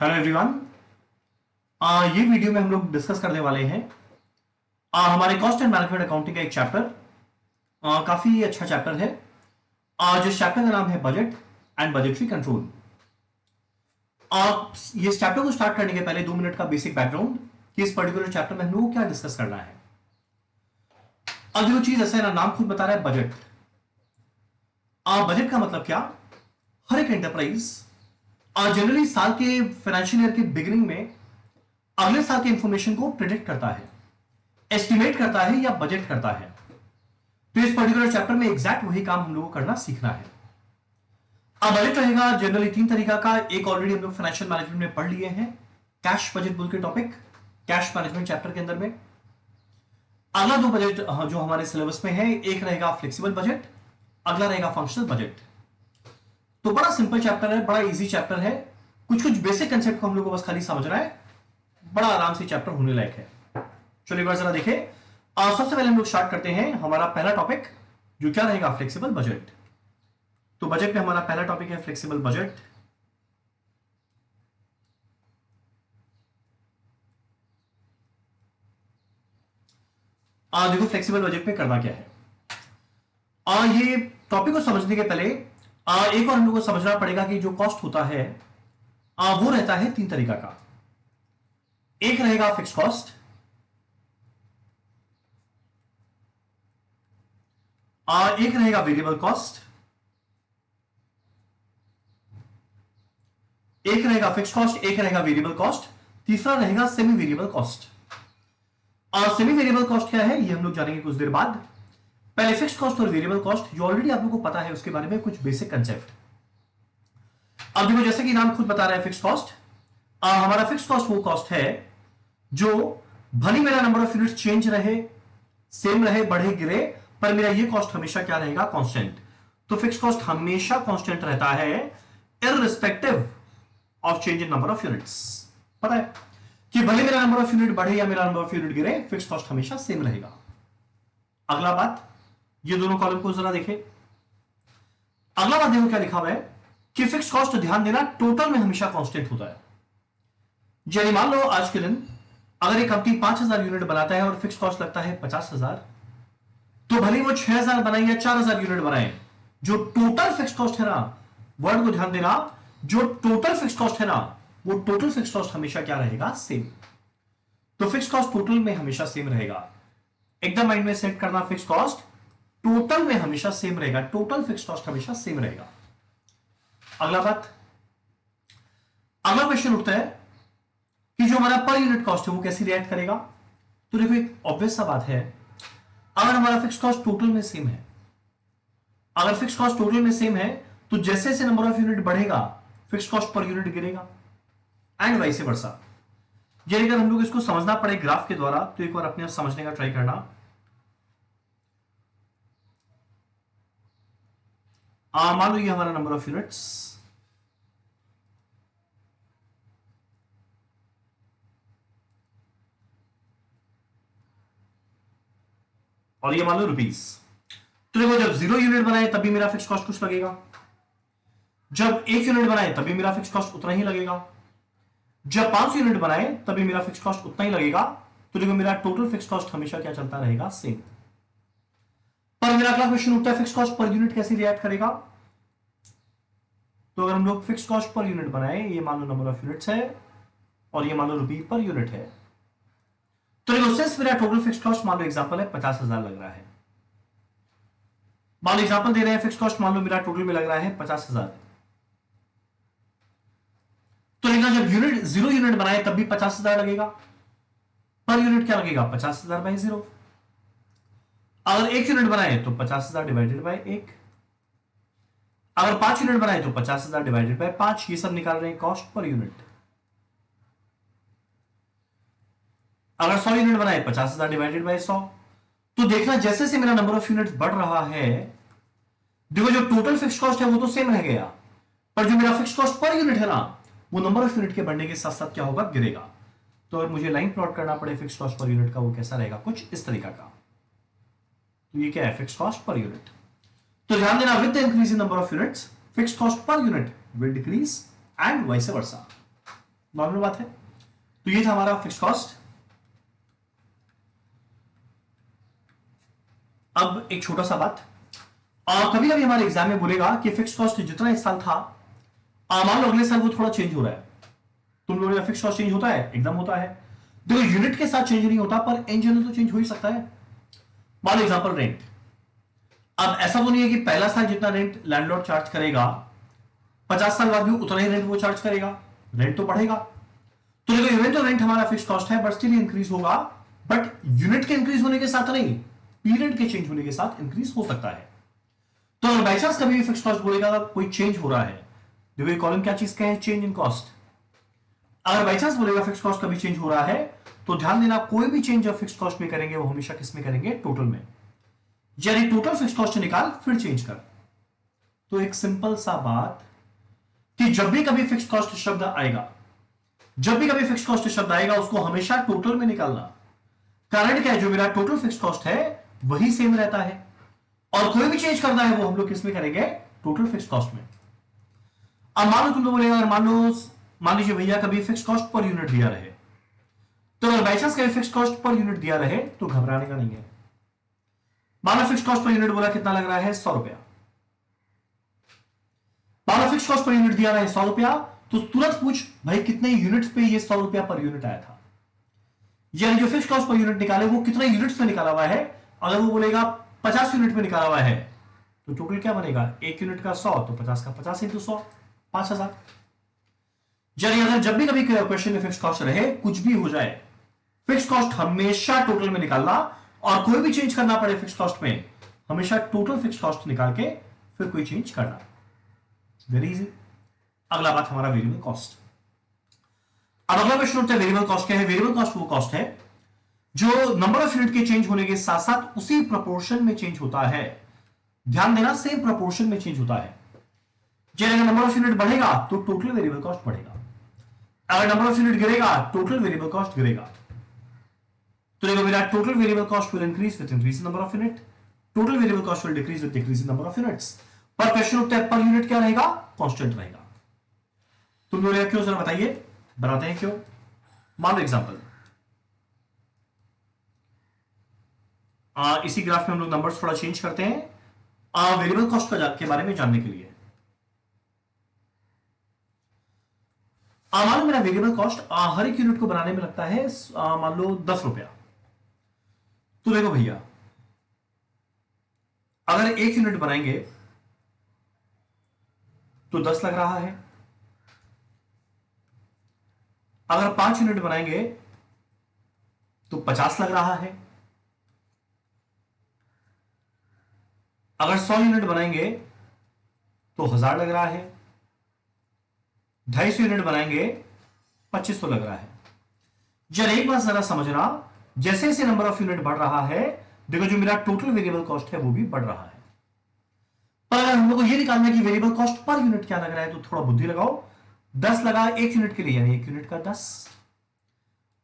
Hello everyone. ये video में हम लोग डिस्कस करने वाले हैं हमारे कॉस्ट एंड मैनेजमेंट अकाउंटिंग का एक चैप्टर। काफी अच्छा चैप्टर है। जिस चैप्टर का नाम है बजट एंड बजटरी कंट्रोल। ये चैप्टर को स्टार्ट करने के पहले 2 मिनट का बेसिक बैकग्राउंड कि इस पर्टिकुलर चैप्टर में हम लोग को क्या डिस्कस करना है। अब जो चीज ऐसा है ना, नाम खुद बता रहा है बजट। बजट का मतलब क्या? हर एक एंटरप्राइज जनरली साल के फाइनेंशियल ईयर के बिगिनिंग में अगले साल के इंफॉर्मेशन को प्रिडिक्ट करता है, एस्टिमेट करता है या बजट करता है। तो इस पर्टिकुलर चैप्टर में एग्जैक्ट वही काम हम लोगों को करना सीखना है। अब बजट रहेगा जनरली 3 तरीका का। एक ऑलरेडी हम लोग फाइनेंशियल मैनेजमेंट में पढ़ लिए हैं, कैश बजट बोल के टॉपिक, कैश मैनेजमेंट चैप्टर के अंदर में। अगला 2 बजट जो हमारे सिलेबस में है, एक रहेगा फ्लेक्सिबल बजट, अगला रहेगा फंक्शनल बजट। तो बड़ा सिंपल चैप्टर है, बड़ा इजी चैप्टर है। कुछ कुछ बेसिक कंसेप्ट को हम लोग को बस खाली समझना है, बड़ा आराम से चैप्टर होने लायक है। चलिए एक बार जरा देखें। सबसे पहले हम लोग स्टार्ट करते हैं हमारा पहला टॉपिक जो क्या रहेगा, फ्लेक्सिबल बजट। तो बजट में हमारा पहला टॉपिक है फ्लेक्सिबल बजट। देखो फ्लेक्सिबल बजट में करना क्या है। ये टॉपिक को समझने के पहले एक और हम लोग को समझना पड़ेगा कि जो कॉस्ट होता है वो रहता है 3 तरीका का। एक रहेगा फिक्स कॉस्ट, एक रहेगा वेरिएबल कॉस्ट, एक रहेगा फिक्स कॉस्ट, एक रहेगा वेरिएबल कॉस्ट, तीसरा रहेगा सेमी वेरिएबल कॉस्ट। और सेमी वेरिएबल कॉस्ट क्या है ये हम लोग जानेंगे कुछ देर बाद। पहले फिक्स कॉस्ट और वेरिएबल कॉस्ट जो ऑलरेडी आप लोगों को पता है उसके बारे में कुछ बेसिक कंसेप्ट। अब देखो जैसे कि नाम खुद बता रहा है फिक्स कॉस्ट। हमारा फिक्स कॉस्ट वो कॉस्ट है जो भले मेरा नंबर ऑफ यूनिट चेंज रहे, सेम रहे, बढ़े गिरे, पर मेरा ये कॉस्ट हमेशा क्या रहेगा, कांस्टेंट। तो फिक्स कॉस्ट हमेशा कांस्टेंट रहता है irrespective of change in number of units. पता है कि भले मेरा नंबर ऑफ यूनिट बढ़े या मेरा नंबर ऑफ यूनिट गिरे, फिक्स कॉस्ट हमेशा सेम रहेगा। अगला बात, ये दोनों कॉलम को जरा देखें। अगला बात देखो क्या लिखा हुआ है कि फिक्स कॉस्ट, ध्यान देना, टोटल में हमेशा कांस्टेंट होता है। यानी मान लो आज के दिन अगर एक कंपनी 5000 यूनिट बनाता है और फिक्स कॉस्ट लगता है 50,000, तो भले वो 6000 बनाए या 4000 यूनिट बनाए, जो टोटल फिक्स कॉस्ट है ना, वर्ड को ध्यान देना, जो टोटल फिक्स कॉस्ट है ना, वो टोटल फिक्स कॉस्ट हमेशा क्या रहेगा, सेम। तो फिक्स कॉस्ट टोटल में हमेशा सेम रहेगा। एकदम माइंड में सेट करना, फिक्स कॉस्ट टोटल में हमेशा सेम रहेगा, टोटल फिक्स कॉस्ट हमेशा सेम रहेगा। अगला बात, अगला क्वेश्चन उठता है कि जो हमारा पर यूनिट कॉस्ट है वो कैसे रिएक्ट करेगा। तो देखो एक ऑब्वियस सा बात है, अगर हमारा फिक्स कॉस्ट टोटल में सेम है, अगर फिक्स कॉस्ट टोटल में सेम है, तो जैसे जैसे नंबर ऑफ यूनिट बढ़ेगा फिक्स कॉस्ट पर यूनिट गिरेगा, एंड वाइस वर्सा। यानी अगर हम लोग इसको समझना पड़े ग्राफ के द्वारा, तो एक बार अपने आप समझने का ट्राई करना। मान लो ये हमारा नंबर ऑफ यूनिट्स, और ये मान लो रुपीस। तो देखो जब 0 यूनिट बनाए तभी मेरा फिक्स कॉस्ट कुछ लगेगा, जब 1 यूनिट बनाए तभी मेरा फिक्स कॉस्ट उतना ही लगेगा, जब 5 यूनिट बनाए तभी मेरा फिक्स कॉस्ट उतना ही लगेगा। तो देखो मेरा टोटल फिक्स कॉस्ट हमेशा क्या चलता रहेगा, सेम। पर मेरा अगला क्वेश्चन उठता है फिक्स कॉस्ट पर यूनिट कैसे रिएक्ट करेगा। तो अगर हम लोग फिक्स कॉस्ट पर यूनिट बनाए, ये मान लो नंबर ऑफ यूनिट्स है और ये मान लो रुपये पर यूनिट है, तो देखो सिंस मेरा टोटल फिक्स कॉस्ट मान लो एग्जांपल है 50,000 लग रहा है, मान लो एग्जांपल दे रहे हैं फिक्स कॉस्ट मान लो मेरा टोटल में लग रहा है 50,000, तो देखना जब यूनिट 0 यूनिट बनाए तब भी 50,000 लगेगा, पर यूनिट क्या लगेगा, 50,000 बाई 0। अगर 1 यूनिट बनाए तो 50,000 डिवाइडेड बाई 1, अगर 5 यूनिट बनाए तो 50,000 डिवाइडेड बाई 5। ये सब निकाल रहे हैं कॉस्ट पर यूनिट। अगर 100 यूनिट बनाए 50,000 डिवाइडेड बाई 100। तो देखना जैसे से मेरा नंबर ऑफ यूनिट बढ़ रहा है, देखो जो टोटल फिक्स कॉस्ट है वो तो सेम रह गया, पर जो मेरा फिक्स कॉस्ट पर यूनिट है ना, वो नंबर ऑफ यूनिट के बढ़ने के साथ साथ क्या होगा, गिरेगा। तो अगर मुझे लाइन प्लॉट करना पड़े फिक्स कॉस्ट पर यूनिट का, वो कैसा रहेगा, कुछ इस तरीका का। तो ये क्या है, फिक्स कॉस्ट पर यूनिट। तो ध्यान देना, with the increase in number of units fix cost per unit will decrease and vice versa. Normal बात है। तो ये था हमारा फिक्स कॉस्ट। अब एक छोटा सा बात, कभी कभी हमारे एग्जाम में बोलेगा कि फिक्स कॉस्ट जितना इस साल था, मान लो अगले साल वो थोड़ा चेंज हो रहा है। तुम लोगों का फिक्स कॉस्ट चेंज होता है, एकदम होता है। देखो यूनिट के साथ चेंज नहीं होता, पर इन जनरल तो चेंज हो ही सकता है। मान लो एग्जांपल रेंट। अब ऐसा तो नहीं है कि पहला साल जितना रेंट लैंडलॉर्ड चार्ज करेगा 50 साल बाद भी उतना ही रेंट वो चार्ज करेगा, रेंट तो बढ़ेगा। तो देखो इवन तो रेंट हमारा फिक्स कॉस्ट है, बट स्टिल इंक्रीज होगा, बट यूनिट के इंक्रीज होने के साथ नहीं, पीरियड के चेंज होने के साथ इंक्रीज हो सकता है। तो अगर बाई चांस कभी भी फिक्स कॉस्ट बोलेगा कोई चेंज हो रहा है, देखो ये कॉलम क्या चीज का है, चेंज इन कॉस्ट। अगर बाई चांस बोलेगा फिक्स कॉस्ट कभी चेंज हो रहा है, तो ध्यान देना कोई भी चेंज जब फिक्स कॉस्ट में करेंगे वो हमेशा किस में करेंगे, टोटल में। यानी टोटल फिक्स कॉस्ट निकाल फिर चेंज कर। तो एक सिंपल सा बात कि जब भी कभी फिक्स कॉस्ट शब्द आएगा, जब भी कभी फिक्स कॉस्ट शब्द आएगा उसको हमेशा टोटल में निकालना। कारण क्या है, जो मेरा टोटल फिक्स कॉस्ट है वही सेम रहता है, और कोई भी चेंज करना है वो हम लोग किस में करेंगे, टोटल फिक्स कॉस्ट में। अब मान लो तुम लोग बोलेगा, मान लीजिए भैया कभी फिक्स कॉस्ट पर यूनिट दिया रहे, तो अगर बाई चांस कभी फिक्स कॉस्ट पर यूनिट दिया रहे तो घबराने का नहीं है। मान लो फिक्स कॉस्ट पर यूनिट बोला कितना लग रहा है, 100 रुपया। मान लो फिक्स कॉस्ट पर यूनिट दिया रहा है 100 रुपया, तो तुरंत पूछ भाई कितने यूनिट्स पे ये 100 रुपया पर यूनिट आया था। यानी जो फिक्स कॉस्ट पर यूनिट निकाले वो कितने यूनिट्स में निकाला हुआ है। अगर वो बोलेगा 50 यूनिट में निकाला हुआ है, तो टोटल क्या बनेगा, एक यूनिट का 100, तो 50 का 50 इंटू 100, 5000। यानी अगर जब भी कभी क्वेश्चन में फिक्स कॉस्ट रहे, कुछ भी हो जाए, फिक्स कॉस्ट हमेशा टोटल में निकालना, और कोई भी चेंज करना पड़े फिक्स कॉस्ट में, हमेशा टोटल फिक्स कॉस्ट निकाल के फिर कोई चेंज करना। Very easy. अगला बात हमारा वेरिएबल कॉस्ट। अब अगला क्वेश्चन होता है वेरिएबल कॉस्ट क्या है। वेरिएबल कॉस्ट वो कॉस्ट है जो नंबर ऑफ यूनिट के चेंज होने के साथ साथ उसी प्रोपोर्शन में चेंज होता है। ध्यान देना, सेम प्रोपोर्शन में चेंज होता है। जैसे अगर नंबर ऑफ यूनिट बढ़ेगा तो टोटल वेरिएबल कॉस्ट बढ़ेगा, अगर नंबर ऑफ यूनिट गिरेगा टोटल वेरिएबल कॉस्ट गिरेगा। तो देखो मेरा total variable cost will increase with increase in number of unit, total variable cost will decrease with decrease in number of units. पर question उठता है पर यूनिट क्या रहेगा, कांस्टेंट रहेगा। तुम लोग क्यों सर बताइए, बनाते हैं क्यों। मान लो एग्जांपल, इसी ग्राफ में हम लोग नंबर्स थोड़ा चेंज करते हैं वेरिएबल कॉस्ट के बारे में जानने के लिए। मान लो मेरा वेरिएबल कॉस्ट हर एक यूनिट को बनाने में लगता है मान लो 10 रुपया। तो देखो भैया, अगर एक यूनिट बनाएंगे तो 10 लग रहा है, अगर 5 यूनिट बनाएंगे तो 50 लग रहा है, अगर 100 यूनिट बनाएंगे तो 1000 लग रहा है, 250 यूनिट बनाएंगे 2500 लग रहा है। जरा एक बात जरा समझना, जैसे जैसे नंबर ऑफ यूनिट बढ़ रहा है, देखो जो मेरा टोटल वेरिएबल कॉस्ट है वो भी बढ़ रहा है। पर अगर हम लोग को ये निकालना है कि वेरिएबल कॉस्ट पर यूनिट क्या लग रहा है, तो थोड़ा बुद्धि लगाओ। 10 लगा एक यूनिट के लिए यानी एक यूनिट का 10,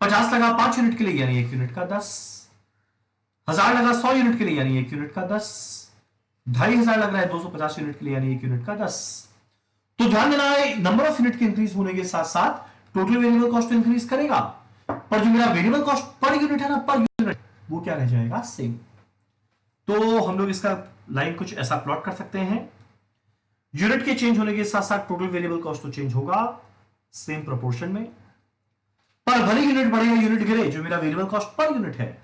50 लगा 5 यूनिट के लिए यानी एक यूनिट का 10, 1000 लगा 100 यूनिट के लिए यानी एक यूनिट का 10, 2500 लग रहा है 250 यूनिट के लिए यानी एक यूनिट का 10। तो ध्यान देना है, नंबर ऑफ यूनिट के इंक्रीज होने के साथ साथ टोटल वेरिएबल कॉस्ट इंक्रीज करेगा, पर जो मेरा वेरिएबल कॉस्ट पर यूनिट है ना, पर यूनिट वो क्या रह जाएगा, सेम। तो हम लोग इसका लाइन कुछ ऐसा प्लॉट कर सकते हैं, यूनिट के चेंज होने के साथ साथ टोटल वेरिएबल कॉस्ट तो चेंज होगा सेम प्रोपोर्शन में, पर भले यूनिट बढ़े या यूनिट गिरे, जो मेरा वेरिएबल कॉस्ट पर यूनिट है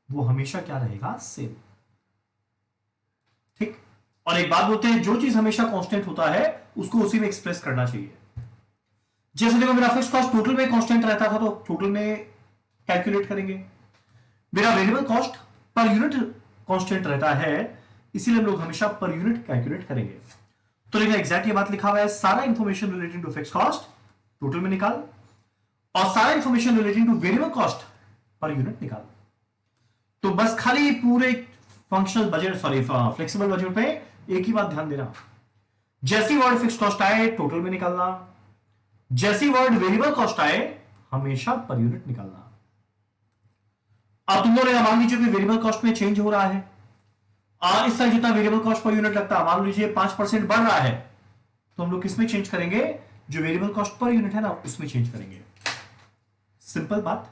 वो हमेशा क्या रहेगा, सेम। ठीक। और एक बात बोलते हैं, जो चीज हमेशा कांस्टेंट होता है उसको उसी में एक्सप्रेस करना चाहिए। जैसे देखो मेरा फिक्स कॉस्ट टोटल में कांस्टेंट रहता था तो टोटल में कैलकुलेट करेंगे, मेरा variable cost per unit constant रहता है, इसीलिए हम लोग हमेशा पर यूनिट कैलकुलेट करेंगे। तो देखिए एग्जैक्ट ये बात लिखा हुआ है, सारा information relating to fix cost total में निकाल, और सारा information relating to variable cost per unit निकाल। तो बस खाली पूरे functional budget, sorry flexible budget पे एक ही बात ध्यान देना, जैसी वर्ड फिक्स कॉस्ट आए टोटल में निकालना, जैसी वर्ड वेरिएबल कॉस्ट आए हमेशा पर यूनिट निकालना। अब तुम लोग मान लीजिए कि वेरिएबल कॉस्ट में चेंज हो रहा है, इस तरह जितना वेरिएबल कॉस्ट पर यूनिट लगता है, मान लीजिए 5% बढ़ रहा है, तो हम लोग किसमें चेंज करेंगे, जो वेरिएबल कॉस्ट पर यूनिट है ना उसमें चेंज करेंगे। सिंपल बात।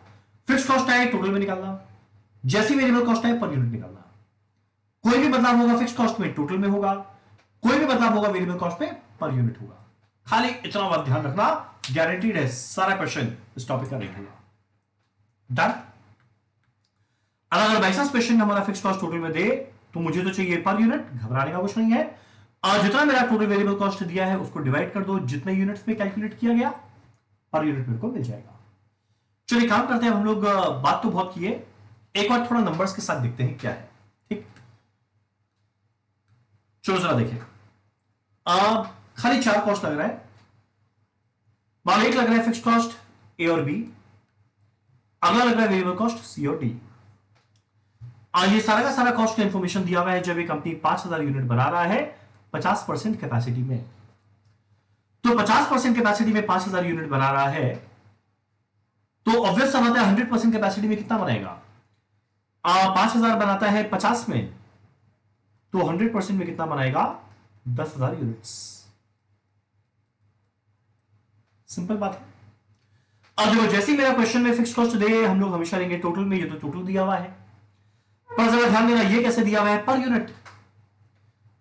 फिक्स कॉस्ट है टोटल में निकालना, जैसी वेरिएबल कॉस्ट है पर यूनिट निकालना। कोई भी बदलाव होगा फिक्स कॉस्ट में टोटल में होगा, कोई भी बदलाव होगा वेरिएबल कॉस्ट में पर यूनिट होगा। खाली इतना बात ध्यान रखना, गारंटीड है सारा क्वेश्चन इस टॉपिक का नहीं होगा। डन। अगर बाई चांस क्वेश्चन हमारा फिक्स कॉस्ट टोटल में दे तो मुझे तो चाहिए पर यूनिट, घबराने का कुछ नहीं है। जितना मेरा टोटल वेरिएबल कॉस्ट दिया है उसको डिवाइड कर दो, जितने यूनिट्स में कैलकुलेट किया गया पर यूनिट मेरे को मिल जाएगा। चलिए काम करते हैं हम लोग। बात तो बहुत की है, एक बार थोड़ा नंबर्स के साथ देखते हैं क्या है। ठीक, चलो जरा देखिए। खाली 4 कॉस्ट लग रहा है। मान एक लग रहा है फिक्स कॉस्ट ए और बी, अगला लग रहा है वेरिएबल कॉस्ट सी और डी। ये सारा का सारा कॉस्ट का इंफॉर्मेशन दिया हुआ है। जब ये कंपनी 5000 यूनिट बना रहा है 50% कैपेसिटी में, तो 50% कैपेसिटी में 5000 यूनिट बना रहा है, तो ऑब्वियस सा बात है 100% कैपेसिटी में कितना बनाएगा। 5000 बनाता है 50 में, तो 100% में कितना बनाएगा 10,000 यूनिट्स। सिंपल बात है। अब देखो जैसे ही मेरा क्वेश्चन में फिक्स कॉस्ट दे, हम लोग हमेशा लेंगे टोटल में। ये तो टोटल दिया हुआ है, पर जरा ध्यान देना ये कैसे दिया हुआ है पर यूनिट।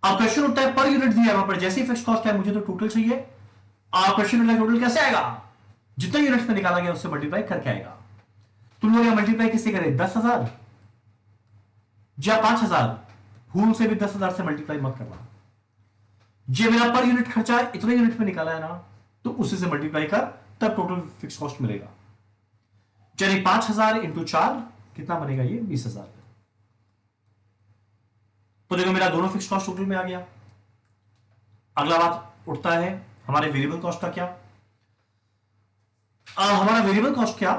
अब क्वेश्चन उठता है पर यूनिट दिया हुआ, पर जैसे ही फिक्स कॉस्ट है मुझे तो टोटल चाहिए। क्वेश्चन उठता है टोटल कैसे आएगा, जितना यूनिट्स में निकाला गया उससे मल्टीप्लाई करके आएगा। तुम लोग मल्टीप्लाई किससे करें, 10,000 या 5,000, भूल से भी 10,000 से मल्टीप्लाई मत करना। ये मेरा पर यूनिट खर्चा इतने यूनिट में निकाला है ना, तो उसी से मल्टीप्लाई कर, तब टोटल फिक्स कॉस्ट मिलेगा। चलिए 5,000 इंटू 4 कितना बनेगा, ये 20,000। तो देखो मेरा दोनों फिक्स कॉस्ट टोटल में आ गया। अगला बात उठता है हमारे वेरिएबल कॉस्ट का क्या। हमारा वेरिएबल कॉस्ट क्या,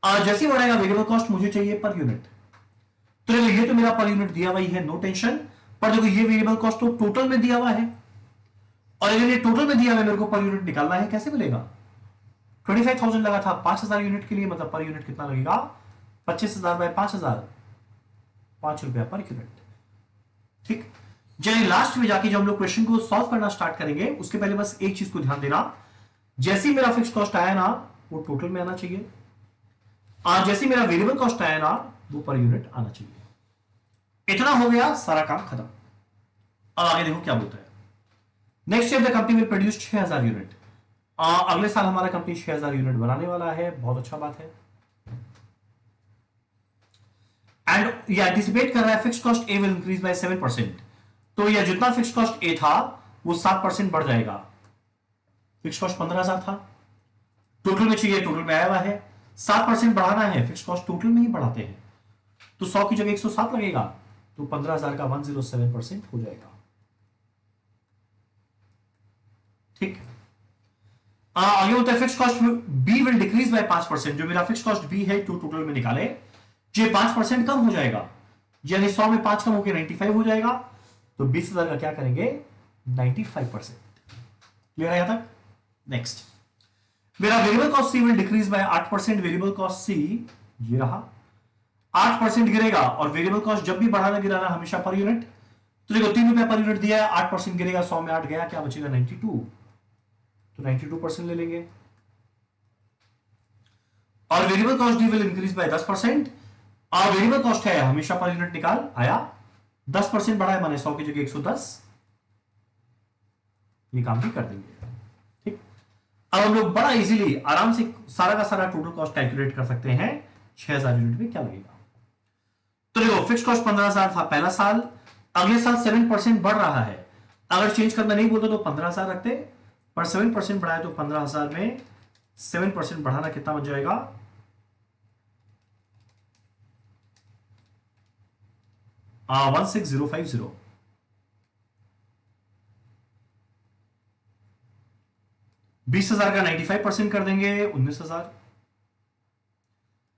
जैसे ही बढ़ेगा वेरिएबल कॉस्ट मुझे चाहिए पर यूनिट। तो देखो ये तो मेरा पर यूनिट दिया हुआ ही है, नो टेंशन। पर देखो ये वेरिएबल कॉस्ट तो टोटल में दिया हुआ है, और अगर ये टोटल में दिया हुआ है मेरे को पर यूनिट निकालना है, कैसे मिलेगा। 25,000 लगा था 5,000 यूनिट के लिए, मतलब पर यूनिट कितना लगेगा 25,000 बाय 5,000, 5 रुपया पर यूनिट। ठीक, चलिए लास्ट में जाके जब हम लोग क्वेश्चन को सॉल्व करना स्टार्ट करेंगे उसके पहले बस एक चीज को ध्यान देना, जैसे ही मेरा फिक्स कॉस्ट आया ना वो टोटल में आना चाहिए, और जैसे मेरा वेरिएबल कॉस्ट आया ना वो पर यूनिट आना चाहिए। इतना हो गया, सारा काम खत्म। अब आगे देखो क्या बोलता है। Next year the company will produce 6,000 unit. अगले साल हमारा कंपनी 6,000 यूनिट बनाने वाला है, बहुत अच्छा बात है। एंड ये एंटिसिपेट कर रहा है fix cost A will increase by 7%। तो ये जितना फिक्स कॉस्ट ए था वो 7% बढ़ जाएगा। फिक्स कॉस्ट 15,000 था, टोटल में चाहिए, टोटल में आया हुआ है, 7% बढ़ाना है, फिक्स कॉस्ट टोटल में ही बढ़ाते हैं, तो 100 की जगह 107 लगेगा, तो 15,000 का 107% हो जाएगा। ठीक, आगे होता है fix cost b will decrease by 5%। जो मेरा फिक्स कॉस्ट बी है तो टोटल में निकाले, ये 5% कम हो जाएगा, यानी 100 में 5 कम होकर 95 हो जाएगा, तो 20,000 का क्या करेंगे 95%। क्लियर है यहां तक। नेक्स्ट, मेरा variable cost c will decrease by 8%। Variable cost c ये रहा, 8% गिरेगा, और वेरिएबल कॉस्ट जब भी बढ़ाना गिराना हमेशा पर यूनिट। तो देखो 3 रुपया पर यूनिट दिया है, 8% गिरेगा, 100 में 8 गया, क्या बचेगा 92, तो 92% ले लेंगे। और variable cost D will increase by 10%। और वेरिएबल कॉस्ट है हमेशा पर यूनिट निकाल, आया 10% बढ़ा है, माने 100 की जगह 110, ये काम भी कर देंगे। ठीक, अब हम लोग बड़ा इजीली आराम से सारा का सारा टोटल कॉस्ट कैलकुलेट कर सकते हैं, 6,000 यूनिट में क्या लगेगा। तो देखो फिक्स कॉस्ट 15,000 था पहला साल, अगले साल 7% बढ़ रहा है। अगर चेंज करना नहीं बोलते तो 15,000 रखते, पर 7% बढ़ाए तो 15,000 में 7% बढ़ाना कितना बन जाएगा 16,050। बीस हजार का 95% कर देंगे 19,000।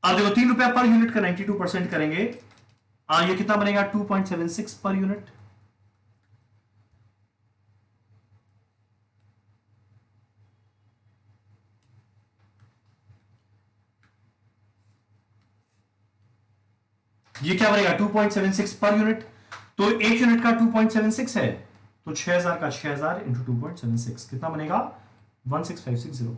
अब देखो 3 रुपया पर यूनिट का 92% करेंगे, ये कितना बनेगा 2.76 पर यूनिट। ये क्या बनेगा 2.76 पर यूनिट। तो एक यूनिट का 2.76 है, तो 6,000 का 6,000 इंटू 2.76 कितना बनेगा 16,560।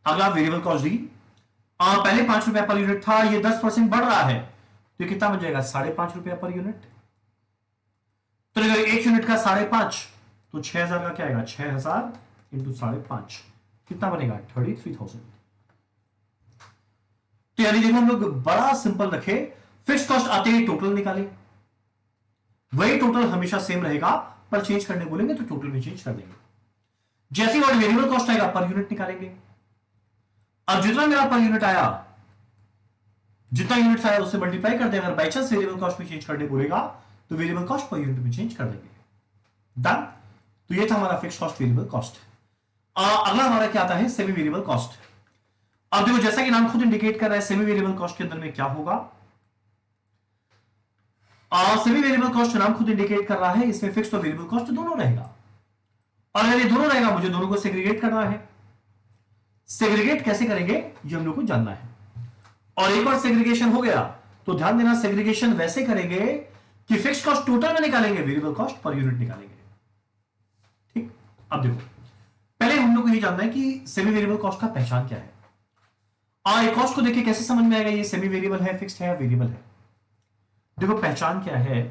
अगला वेरिएबल कॉस्ट डी, पहले 5 रुपया पर यूनिट था, ये 10% बढ़ रहा है, तो ये कितना बन जाएगा 5.5 रुपया पर यूनिट। तो अगर 1 यूनिट का 5.5 तो 6,000 का क्या आएगा, 6,000 इंटू 5.5 कितना बनेगा 33,000। तो यानी देखो हम लोग बड़ा सिंपल रखे, फिक्स कॉस्ट आते ही टोटल निकाले, वही टोटल हमेशा सेम रहेगा, पर चेंज करने बोलेंगे तो टोटल भी चेंज कर देंगे। जैसे और वेरिएबल कॉस्ट आएगा पर यूनिट निकालेंगे। अब जितना मेरा पर यूनिट आया, जितना यूनिट आया उससे मल्टीप्लाई कर दें। अगर बाई चांस वेरिएबल कॉस्ट में चेंज करने बोलेगा तो वेरिएबल कॉस्ट पर यूनिट में चेंज कर देंगे। डन। तो ये था हमारा फिक्स कॉस्ट वेरिएबल कॉस्ट। अगला हमारा क्या आता है, सेमी वेरिएबल कॉस्ट। अब देखो जैसा कि नाम खुद इंडिकेट कर रहा है, सेमी वेरिएबल कॉस्ट के अंदर में क्या होगा, सेमी वेरिएबल कॉस्ट नाम खुद इंडिकेट कर रहा है, इसमें फिक्स और वेरिएबल कॉस्ट दोनों रहेगा। और अगर ये दोनों रहेगा, मुझे दोनों को सेग्रीगेट करना है। सेग्रीगेट कैसे करेंगे ये हम लोग को जानना है। और एक बार सेग्रीगेशन हो गया तो ध्यान देना, सेग्रीगेशन वैसे करेंगे कि फिक्स कॉस्ट टोटल में निकालेंगे, वेरिएबल कॉस्ट पर यूनिट निकालेंगे। ठीक। अब देखो पहले हम लोग को ये जानना है कि सेमी वेरिएबल कॉस्ट का पहचान क्या है। एक कॉस्ट को देखिए कैसे समझ में आएगा ये सेमी वेरिएबल है, फिक्स्ड है या वेरिएबल है। देखो पहचान क्या है,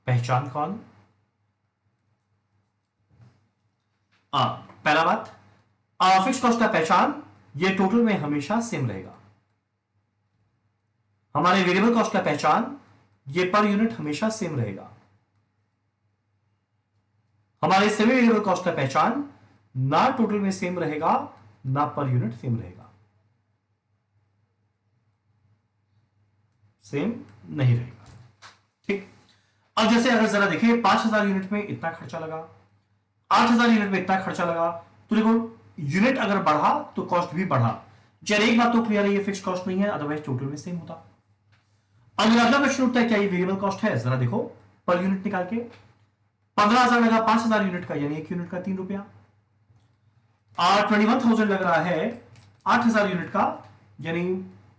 पहचान कौन, पहला बात, फिक्स कॉस्ट का पहचान ये टोटल में हमेशा सेम रहेगा। हमारे वेरिएबल कॉस्ट का पहचान ये पर यूनिट हमेशा सेम रहेगा। हमारे सेमी वेरिएबल कॉस्ट का पहचान ना टोटल में सेम रहेगा, ना पर यूनिट सेम रहेगा, सेम नहीं रहेगा। ठीक। अब जैसे अगर जरा देखिए 5,000 यूनिट में इतना खर्चा लगा, 8,000 यूनिट में इतना खर्चा लगा, तो देखो यूनिट अगर बढ़ा तो कॉस्ट भी बढ़ा। चलिए एक बात तो क्लियर है, ये फिक्स कॉस्ट नहीं है, अदरवाइज टोटल में सेम होता। अब अगला प्रश्न उठता है क्या ये वेरिएबल कॉस्ट है, जरा देखो पर यूनिट निकाल के। 15,000 लगा 5,000 यूनिट का, यानी 1 यूनिट का 3 रुपया। 21,000 लग रहा है 8,000 यूनिट का, यानी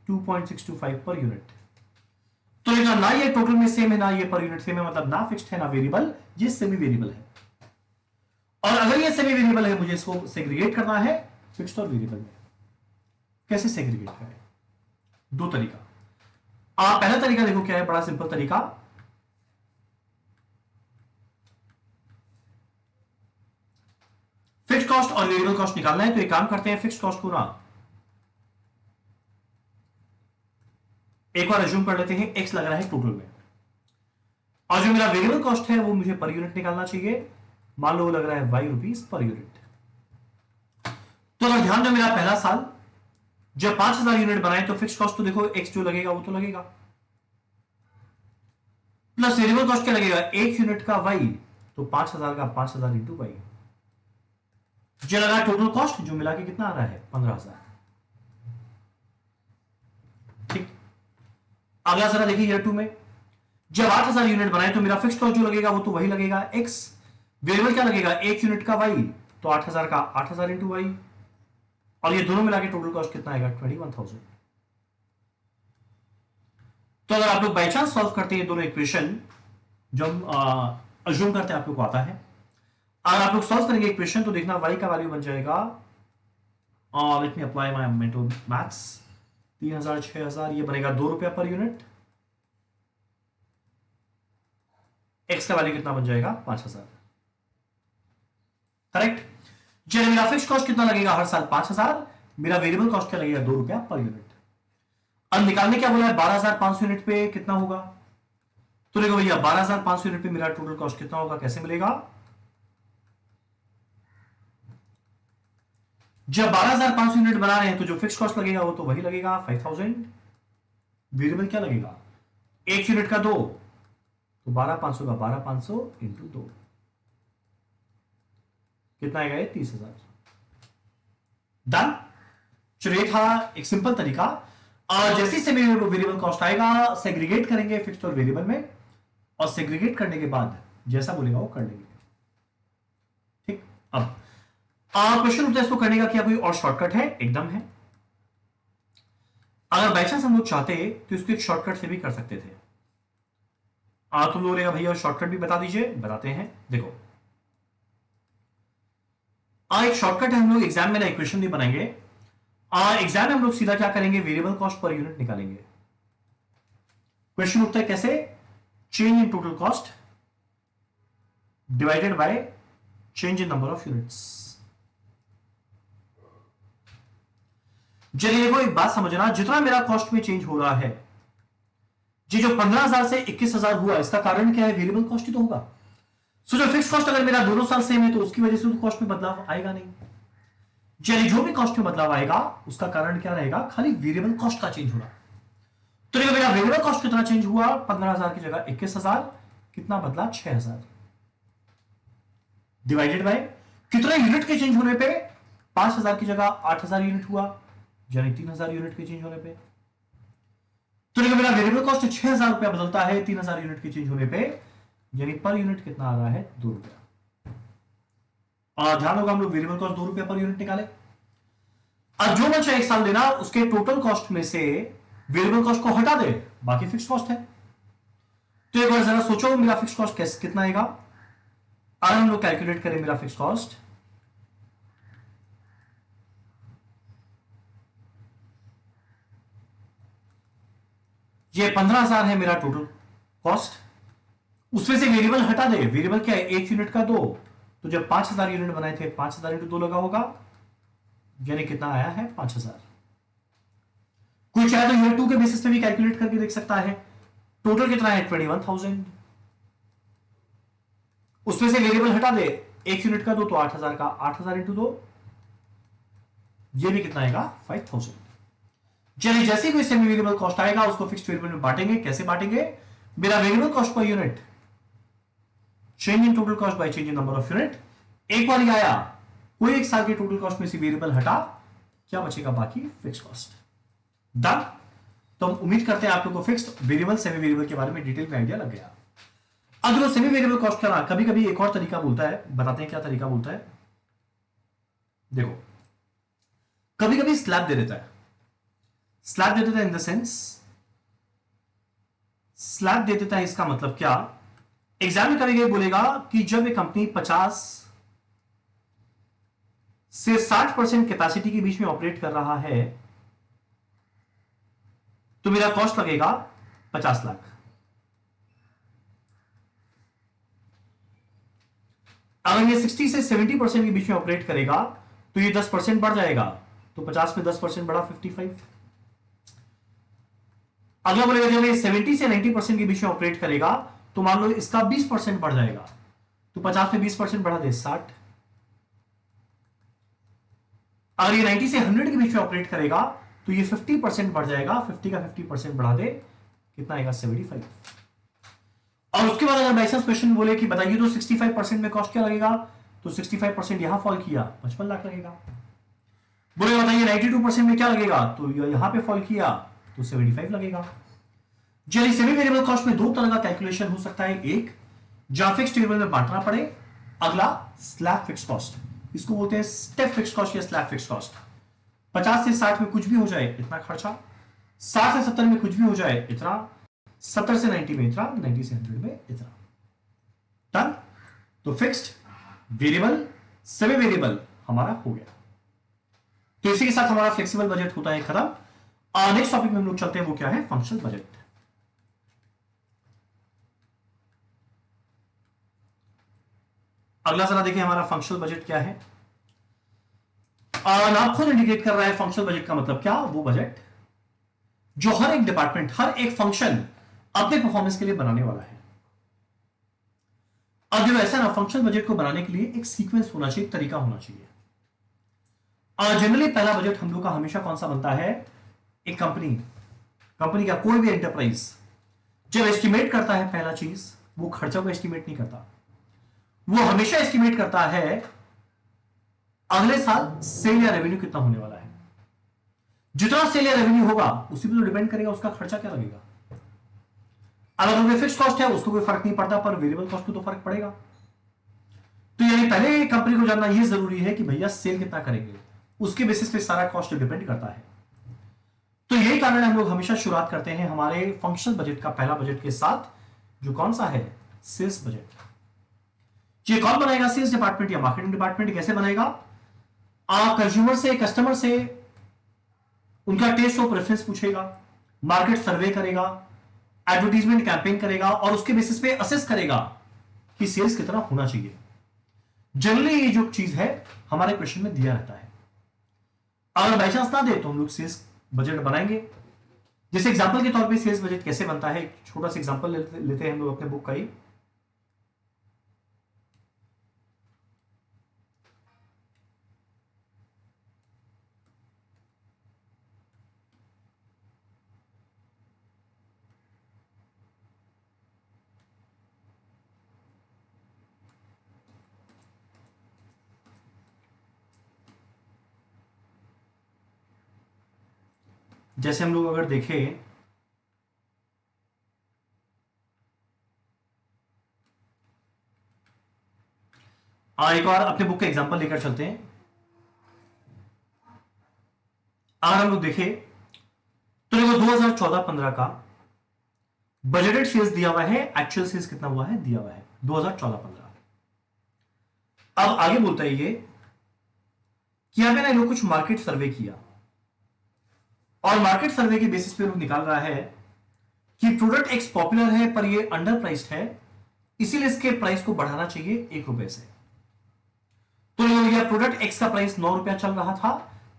2.625 पर यूनिट। तो लेकिन ना ये टोटल में सेम है, ना ये पर यूनिट सेम है, मतलब ना फिक्स्ड है ना वेरिएबल, ये सेमी वेरिएबल है। और अगर ये सेमी वेरिएबल है, मुझे इसको सेग्रीगेट करना है फिक्स्ड और वेरिएबल में। कैसे सेग्रीगेट करें, दो तरीका। पहला तरीका देखो क्या है, बड़ा सिंपल तरीका। फिक्स्ड कॉस्ट और वेरिएबल कॉस्ट निकालना है, तो एक काम करते हैं, फिक्स्ड कॉस्ट को ना एक बार अज्यूम कर लेते हैं x लग रहा है टोटल में, और जो मेरा वेरिएबल कॉस्ट है वो मुझे पर यूनिट निकालना चाहिए, मान लो वो लग रहा है y रुपीस पर यूनिट। तो अगर ध्यान दो, मेरा पहला साल जब 5,000 यूनिट बनाए तो फिक्स कॉस्ट तो देखो x जो लगेगा वो तो लगेगा, प्लस वेरिएबल कॉस्ट क्या लगेगा, 1 यूनिट का y, तो 5,000 का 5,000 इंटू y, जो लगा टोटल कॉस्ट, जो मिला के कितना आ रहा है 15,000। ठीक। अगला जरा देखिए ईयर 2 में, जब 8,000 यूनिट बनाए तो मेरा फिक्स कॉस्ट जो लगेगा वो तो वही लगेगा x, वेरिएबल क्या लगेगा 1 यूनिट का y, तो 8,000 का 8,000 इंटू y, और ये दोनों मिला के टोटल कॉस्ट कितना आएगा 21,000। तो अगर आप लोग बाई चांस सॉल्व करते हैं दोनों इक्वेशन, जो हम अज्यूम करते हैं आप लोग को आता है, अगर आप लोग सॉल्व करेंगे इक्वेशन तो देखना y का वैल्यू बन जाएगा, let me apply my mental maths, 3,000 6,000, ये बनेगा 2 रुपया पर यूनिट। x का वैल्यू कितना बन जाएगा 5,000। करेक्ट। चलिए मेरा फिक्स कॉस्ट कितना लगेगा हर साल 5,000, मेरा वेरिएबल कॉस्ट क्या लगेगा 2 रुपया पर यूनिट। अब निकालने क्या बोला है, 12,500 यूनिट पे कितना होगा, तो देखो भैया 12,500 यूनिट पे मेरा टोटल कॉस्ट कितना होगा, कैसे मिलेगा, जब 12,500 यूनिट बना रहे हैं तो जो फिक्स कॉस्ट लगेगा वो तो वही लगेगा 5,000, वेरिएबल क्या लगेगा 1 यूनिट का 2, तो 12,500 का 12,500 इंटू 2, कितना आएगा ये 30,000। डन। चलिए था एक सिंपल तरीका। और जैसे से वेरिएबल कॉस्ट आएगा सेग्रीगेट करेंगे फिक्स्ड और वेरिएबल में, और सेग्रीगेट करने के बाद जैसा बोलेगा वो कर लेंगे। ठीक। अब क्वेश्चन उठता है इसको करने का क्या कोई और शॉर्टकट है, एकदम है। अगर बाई चांस हम लोग चाहते तो इसको एक शॉर्टकट से भी कर सकते थे। तुम लोग रहेगा भैया शॉर्टकट भी बता दीजिए, बताते हैं। देखो एक शॉर्टकट है, हम लोग एग्जाम में ना इक्वेशन नहीं बनाएंगे। एग्जाम में हम लोग सीधा क्या करेंगे, वेरिएबल कॉस्ट पर यूनिट निकालेंगे। क्वेश्चन उठता है कैसे, change in total cost divided by change in number of units. चलिए देखो एक बात समझना, जितना मेरा कॉस्ट में चेंज हो रहा है, जी जो 15,000 से 21,000 हुआ, इसका कारण क्या है, वेरिएबल कॉस्ट ही तो होगा। सो जो फिक्स कॉस्ट अगर मेरा दोनों साल सेम है तो उसकी वजह से तो कॉस्ट में बदलाव आएगा नहीं। चलिए जो भी कॉस्ट में बदलाव आएगा उसका कारण क्या रहेगा, खाली वेरिएबल कॉस्ट का चेंज होगा। तो देखो मेरा वेरिएबल कॉस्ट कितना चेंज हुआ, 15,000 की जगह 21,000, कितना बदला 6,000, डिवाइडेड बाय कितने यूनिट के चेंज होने पे, 5,000 की जगह 8,000 यूनिट हुआ, यानी 3,000 यूनिट के चेंज होने पे। तो देखो मेरा वेरिएबल कॉस्ट 6,000 रुपया बदलता है 3,000 यूनिट के चेंज होने पे, यानी पर यूनिट कितना आ रहा है, 2 रुपया। और ध्यान होगा हम लोग वेरिएबल कॉस्ट 2 रुपया पर यूनिट निकाले। अब जो बचा एक साल देना, उसके टोटल कॉस्ट में से वेरिएबल कॉस्ट को हटा दे, बाकी फिक्स कॉस्ट है। तो एक बार जरा सोचो मेरा फिक्स कॉस्ट कैसे कितना आएगा। अब हम लोग कैलकुलेट करें मेरा फिक्स कॉस्ट। ये 15,000 है मेरा टोटल कॉस्ट, उसमें से वेरिएबल हटा दे। वेरिएबल क्या है, 1 यूनिट का 2, तो जब 5,000 यूनिट बनाए थे 5,000 इंटू 2 लगा होगा, यानी कितना आया है 5,000। कोई चाहे तो यूनिट 2 के बेसिस पे भी कैलकुलेट करके देख सकता है। टोटल कितना है 21,000, उसमें से वेरिएबल हटा दे, 1 यूनिट का 2 तो 8,000 का, 8,000 इंटू 2, ये भी कितना आएगा 5,000। चलिए जैसे कोई सेमी वेरिएबल कॉस्ट आएगा उसको फिक्स्ड वेरिएबल में बांटेंगे। कैसे बांटेंगे, मेरा variable cost per unit change in total cost by change in number of unit. एक बार ही आया, कोई एक साल के टोटल कॉस्ट में से वेरिएबल हटा, क्या बचेगा बाकी, फिक्स कॉस्ट। डन। तो हम उम्मीद करते हैं आप लोगों को फिक्स्ड वेरिएबल सेमी वेरिएबल के बारे में डिटेल में आइडिया लग गया। अगर सेमी वेरिएबल कॉस्ट का कभी कभी एक और तरीका बोलता है, बताते हैं क्या तरीका बोलता है। देखो कभी कभी स्लैब दे देता है, स्लैब दे देता है इन द सेंस, स्लैब दे देता है इसका मतलब क्या, एग्जाम में कभी कभी बोलेगा कि जब एक कंपनी 50 से 60% कैपेसिटी के बीच में ऑपरेट कर रहा है तो मेरा कॉस्ट लगेगा 50 लाख। अगर ये 60 से 70% के बीच में ऑपरेट करेगा तो ये 10% बढ़ जाएगा, तो 50 में 10% बढ़ा 55। अगला बोलेगा जब ये 70 से 90% के बीच में ऑपरेट करेगा तो मान लो इसका 20% बढ़ जाएगा, तो 50 में 20% बढ़ा दे 60। अगर ये 90 से 100 के बीच में ऑपरेट करेगा तो ये 50% बढ़ जाएगा, 50 का 50% बढ़ा दे, कितना आएगा 75। और उसके बाद अगर बाई चांस क्वेश्चन बोले कि बताइए तो 65% में कॉस्ट क्या लगेगा, तो 65% यहां फॉल किया 55 लाख लगेगा। बोले बताइए 92% में क्या लगेगा, तो यहां पे फॉल किया तो 75 लगेगा। चलिए सेमी वेरिएबल कॉस्ट में 2 तरह का कैलकुलेशन हो सकता है, एक जहां फिक्स्ड वेरिएबल में बांटना पड़े, अगला स्लैब फिक्स कॉस्ट, इसको बोलते हैं स्टेप फिक्स कॉस्ट या स्लैब फिक्स कॉस्ट। 50 से 60 में कुछ भी हो जाए इतना खर्चा, 60 से 70 में कुछ भी हो जाए इतना, 70 से 90 में इतना, 90 से 100 में इतना। डन। तो फिक्स्ड वेरिएबल सेमी वेरिएबल हमारा हो गया। तो इसी के साथ हमारा फ्लेक्सिबल बजट होता है खत्म। नेक्स्ट टॉपिक में हम लोग चलते हैं, वो क्या है, फंक्शनल बजट। अगला जरा देखिए हमारा फंक्शनल बजट क्या है। नाम खुद इंडिकेट कर रहा है फंक्शनल बजट का मतलब क्या, वो बजट जो हर एक डिपार्टमेंट, हर एक फंक्शन अपने परफॉर्मेंस के लिए बनाने वाला है। अब जो ऐसा ना, फंक्शनल बजट को बनाने के लिए एक सीक्वेंस होना चाहिए, एक तरीका होना चाहिए। और जनरली पहला बजट हम लोग का हमेशा कौन सा बनता है, एक कंपनी का कोई भी एंटरप्राइज जब एस्टिमेट करता है, पहला चीज वो खर्चा को एस्टिमेट नहीं करता, वो हमेशा एस्टिमेट करता है अगले साल सेल या रेवेन्यू कितना होने वाला है। जितना सेल या रेवेन्यू होगा उसी पर तो डिपेंड करेगा उसका खर्चा क्या लगेगा। अगर फिक्स कॉस्ट है उसको कोई फर्क नहीं पड़ता, पर वेरिएबल कॉस्ट को तो फर्क पड़ेगा। तो यानी पहले कंपनी को जानना यह जरूरी है कि भैया सेल कितना करेंगे, उसके बेसिस पे सारा कॉस्ट डिपेंड करता है। तो यही कारण है हम लोग हमेशा शुरुआत करते हैं हमारे फंक्शनल बजट का पहला बजट के साथ, जो कौन सा है, सेल्स बजट। ये कौन बनाएगा, सेल्स डिपार्टमेंट या मार्केटिंग डिपार्टमेंट। कैसे बनेगा, कंज्यूमर से, कस्टमर से उनका टेस्ट और प्रेफरेंस पूछेगा, मार्केट सर्वे करेगा, एडवर्टीजमेंट कैंपेन करेगा और उसके बेसिस पे असेस करेगा कि सेल्स कितना होना चाहिए। जनरली ये जो चीज है हमारे क्वेश्चन में दिया रहता है। अगर बाई चांस ना दे तो हम लोग सेल्स बजट बनाएंगे। जैसे एग्जांपल के तौर पे सेल्स बजट कैसे बनता है, एक छोटा सा एग्जांपल लेते हैं हम लोग अपने बुक का ही। जैसे हम लोग अगर देखें, एक और अपने बुक का एग्जांपल लेकर चलते हैं। अगर हम लोग देखें तो देखो 2014-15 का बजटेड सेल्स दिया हुआ है, एक्चुअल सेल्स कितना हुआ है दिया हुआ है 2014-15। अब आगे बोलता है ये कि अगर ये लोग कुछ मार्केट सर्वे किया और मार्केट सर्वे के बेसिस पे लोग निकाल रहा है कि प्रोडक्ट एक्स पॉपुलर है पर ये अंडर प्राइस्ड है, इसीलिए इसके प्राइस को बढ़ाना चाहिए 1 रुपए से। तो ये प्रोडक्ट एक्स का प्राइस 9 रुपया चल रहा था,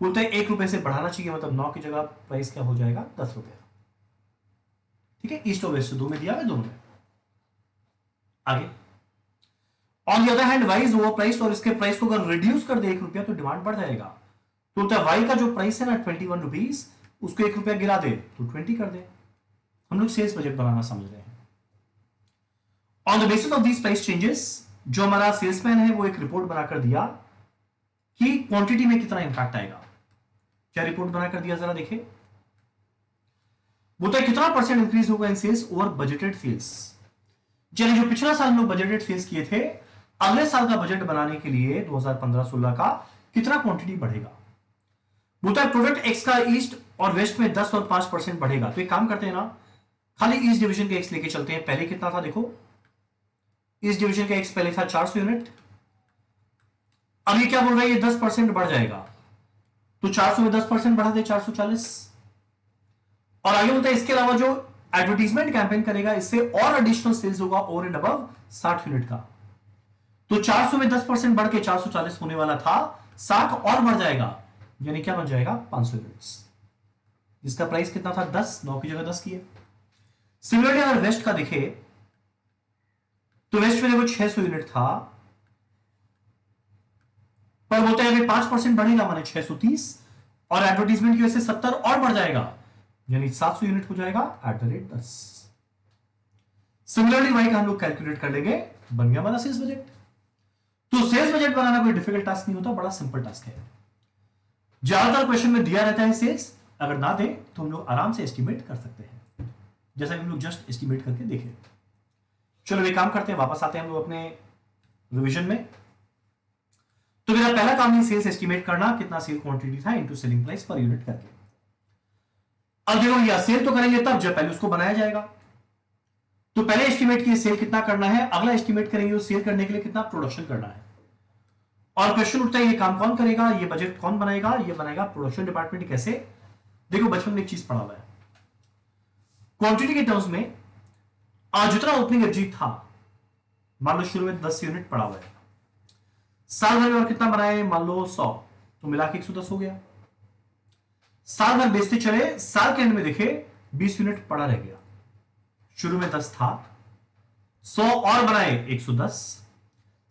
बोलते हैं 1 रुपए से बढ़ाना चाहिए, मतलब 9 की जगह प्राइस क्या हो जाएगा 10 रुपया। ठीक है, ईस्ट और वेस्ट दो में दिया है, दोनों में। आगे on the other hand y is over price, और इसके प्राइस को अगर रिड्यूस कर दे 1 रुपया तो डिमांड बढ़ जाएगा। तो बोलता है वाई का जो प्राइस है ना 21 रुपीज, उसको 1 रुपया गिरा दे तो 20 कर दे। हम लोग सेल्स बजट बनाना समझ रहे हैं। On the basis of these price changes, जो हमारा सेल्समैन है वो एक रिपोर्ट बनाकर दिया कि क्वांटिटी में कितना इंपैक्ट आएगा। क्या रिपोर्ट बनाकर दिया जरा देखें। बोलता है कितना परसेंट इंक्रीज होगा इन सेल्स ओवर बजटेड सेल्स। यानी जो पिछला साल हम लोग बजटेड सेल्स किए थे, अगले साल का बजट बनाने के लिए 2015-16 का कितना क्वांटिटी बढ़ेगा। बोलता है प्रोडक्ट एक्स का ईस्ट और वेस्ट में 10 और 5% बढ़ेगा। तो एक काम करते हैं ना, खाली ईस्ट डिवीजन के एक्स लेके चलते हैं। पहले कितना था देखो, ईस्ट डिवीजन का एक्स पहले था 400 यूनिट, अब ये क्या बोल रहा है, ये 10% बढ़ जाएगा। तो 400 में 10% बढ़ा दे 440। और आगे बोलता है इसके अलावा जो एडवर्टीजमेंट कैंपेन करेगा इससे और एडिशनल सेल्स होगा ओवर एंड अबव 60 यूनिट का। तो 400 में 10% बढ़ के 440 होने वाला था, 60 और बढ़ जाएगा, यानी क्या बन जाएगा 500 यूनिट्स, जिसका प्राइस कितना था 10, 9 की जगह 10 की है। सिमिलरली अगर वेस्ट का देखे तो वेस्ट में देखो 600 यूनिट था, पर बोलते हैं 5% बढ़ेगा माने 630, और एडवर्टीजमेंट की वजह से 70 और बढ़ जाएगा, यानी 700 यूनिट हो जाएगा at the rate 10। Similarly y का हम लोग कैलकुलेट कर लेंगे, बन गया हमारा सेल्स बजट। तो सेल्स बजट बनाना कोई डिफिकल्ट टास्क नहीं होता, बड़ा सिंपल टास्क है। ज्यादातर क्वेश्चन में दिया रहता है सेल्स, अगर ना दे तो हम लोग आराम से एस्टिमेट कर सकते हैं, जैसा कि हम लोग जस्ट एस्टिमेट करके देखें। चलो एक काम करते हैं, वापस आते हैं हम लोग अपने रिवीजन में। तो मेरा पहला काम है सेल्स एस्टिमेट करना, कितना सेल क्वांटिटी था into selling price per unit करके। अब देखो या सेल तो करेंगे तब जब पहले उसको बनाया जाएगा। तो पहले एस्टिमेट किए सेल कितना करना है, अगला एस्टिमेट करेंगे उस सेल करने के लिए कितना प्रोडक्शन करना है। और क्वेश्चन उठता है ये काम कौन करेगा, ये बजट कौन बनाएगा, ये बनाएगा प्रोडक्शन डिपार्टमेंट। कैसे, देखो बचपन में एक चीज पढ़ा हुआ है, क्वांटिटी के टर्म्स में आज जितना ओपनिंग एफजी था, मान लो शुरू में 10 यूनिट पड़ा हुआ है, साल भर में और कितना बनाए मान लो 100, तो मिला के 110 हो गया। साल भर बेचते चले, साल के एंड में देखे 20 यूनिट पड़ा रह गया, शुरू में 10 था, 100 और बनाए 110,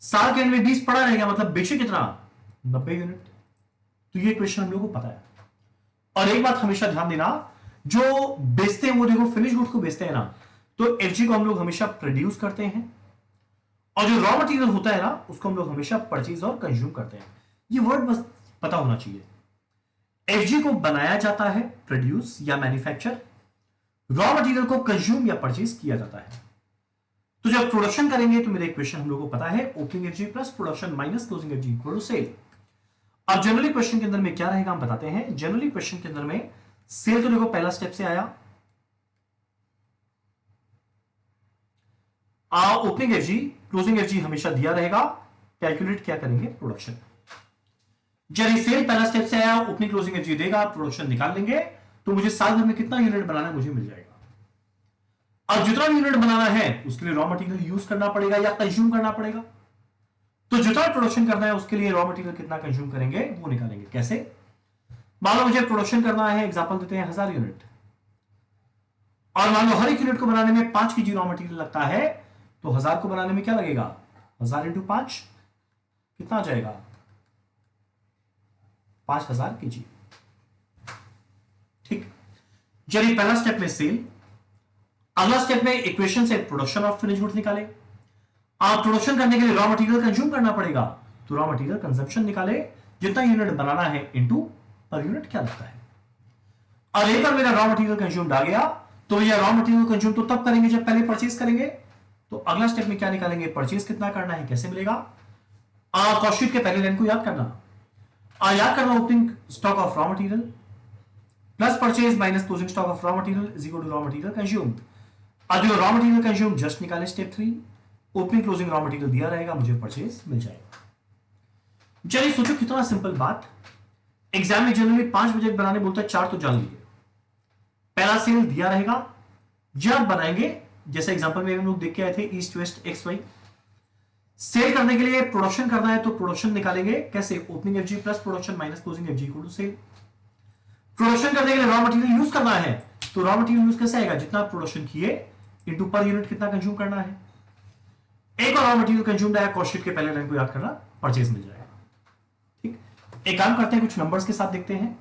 साल के एंड में 20 पड़ा रह गया, मतलब बेचे कितना 90 यूनिट। तो ये क्वेश्चन हम लोग को पता है। और एक बात हमेशा ध्यान देना, जो बेचते हैं वो देखो फिनिश गुड को बेचते हैं ना, तो एफजी को हम लोग हमेशा प्रोड्यूस करते हैं, और जो रॉ मटेरियल होता है ना उसको हम लोग हमेशा परचेज और कंज्यूम करते हैं। ये वर्ड बस पता होना चाहिए। एफजी को बनाया जाता है प्रोड्यूस या मैन्युफैक्चर, रॉ मटेरियल को कंज्यूम या परचेज किया जाता है। तो जब प्रोडक्शन करेंगे तो मेरा इक्वेशन हम लोगों को पता है, opening FG plus production minus closing FG equal to sale. अब जनरली क्वेश्चन के अंदर में क्या रहेगा हम बताते हैं। जनरली क्वेश्चन के अंदर में सेल तो देखो पहला स्टेप से आया। ओपनिंग एफजी क्लोजिंग एफजी हमेशा दिया रहेगा, कैलकुलेट क्या करेंगे प्रोडक्शन। चलिए सेल पहला स्टेप से आया, ओपनिंग क्लोजिंग एफजी देगा, प्रोडक्शन निकाल लेंगे, तो मुझे साल भर में कितना यूनिट बनाना है मुझे मिल जाएगा। अब जितना भी यूनिट बनाना है उसके लिए रॉ मटेरियल यूज करना पड़ेगा या कंज्यूम करना पड़ेगा। तो जितना प्रोडक्शन करना है उसके लिए रॉ मटेरियल कितना कंज्यूम करेंगे वो निकालेंगे। कैसे? मान लो मुझे प्रोडक्शन करना है, एग्जांपल देते हैं 1000 यूनिट, और मान लो हर एक यूनिट को बनाने में 5 केजी रॉ मटेरियल लगता है, तो 1000 को बनाने में क्या लगेगा? 1000 इंटू 5 कितना आ जाएगा? 5000 केजी। ठीक, चलिए पहला स्टेप में सेल। अगला स्टेप में इक्वेशन से प्रोडक्शन ऑफ फिनिश गुड्स निकाले। आप प्रोडक्शन करने के लिए रॉ मटेरियल कंज्यूम करना पड़ेगा, तो रॉ मटेरियल कंजप्शन निकाले, जितना यूनिट बनाना है इनटू पर यूनिट क्या लगता है। और एक बार मेरा रॉ मटेरियल कंज्यूम्ड आ गया, तो यह रॉ मटेरियल कंज्यूम तो तब करेंगे जब पहले परचेज करेंगे। तो अगला स्टेप में क्या निकालेंगे? परचेज कितना करना है, कैसे मिलेगा? कॉस्ट शीट के पहले लाइन को याद करना opening stock of raw material plus purchase minus closing stock of raw material is equal to raw material consume. अब जो रॉ मटेरियल कंज्यूम जस्ट निकाले step 3, opening closing raw material दिया रहेगा, मुझे परचेज मिल जाएगा। चलिए सोचो कितना सिंपल बात। एग्जाम में जनरली 5 बजट बनाने बोलता है, 4 तो जान लीजिए। पहला सेल दिया रहेगा, जब बनाएंगे जैसे एग्जांपल में हम लोग देख के आए थे east west x y. Sale करने के लिए प्रोडक्शन करना है तो प्रोडक्शन निकालेंगे कैसे? Opening FG plus production minus closing FG equal to sale. Production करने के लिए रॉ मटेरियल यूज करना है, तो रॉ मटेरियल यूज कैसे आएगा? जितना प्रोडक्शन किए इनटू पर यूनिट कितना कंज्यूम करना है। एक और रॉ मटेरियल कंज्यूम्ड है, कॉस्ट शीट के पहले लाइन को याद करना, परचेज मिल जाएगा। ठीक, एक काम करते हैं, कुछ नंबर्स के साथ देखते हैं।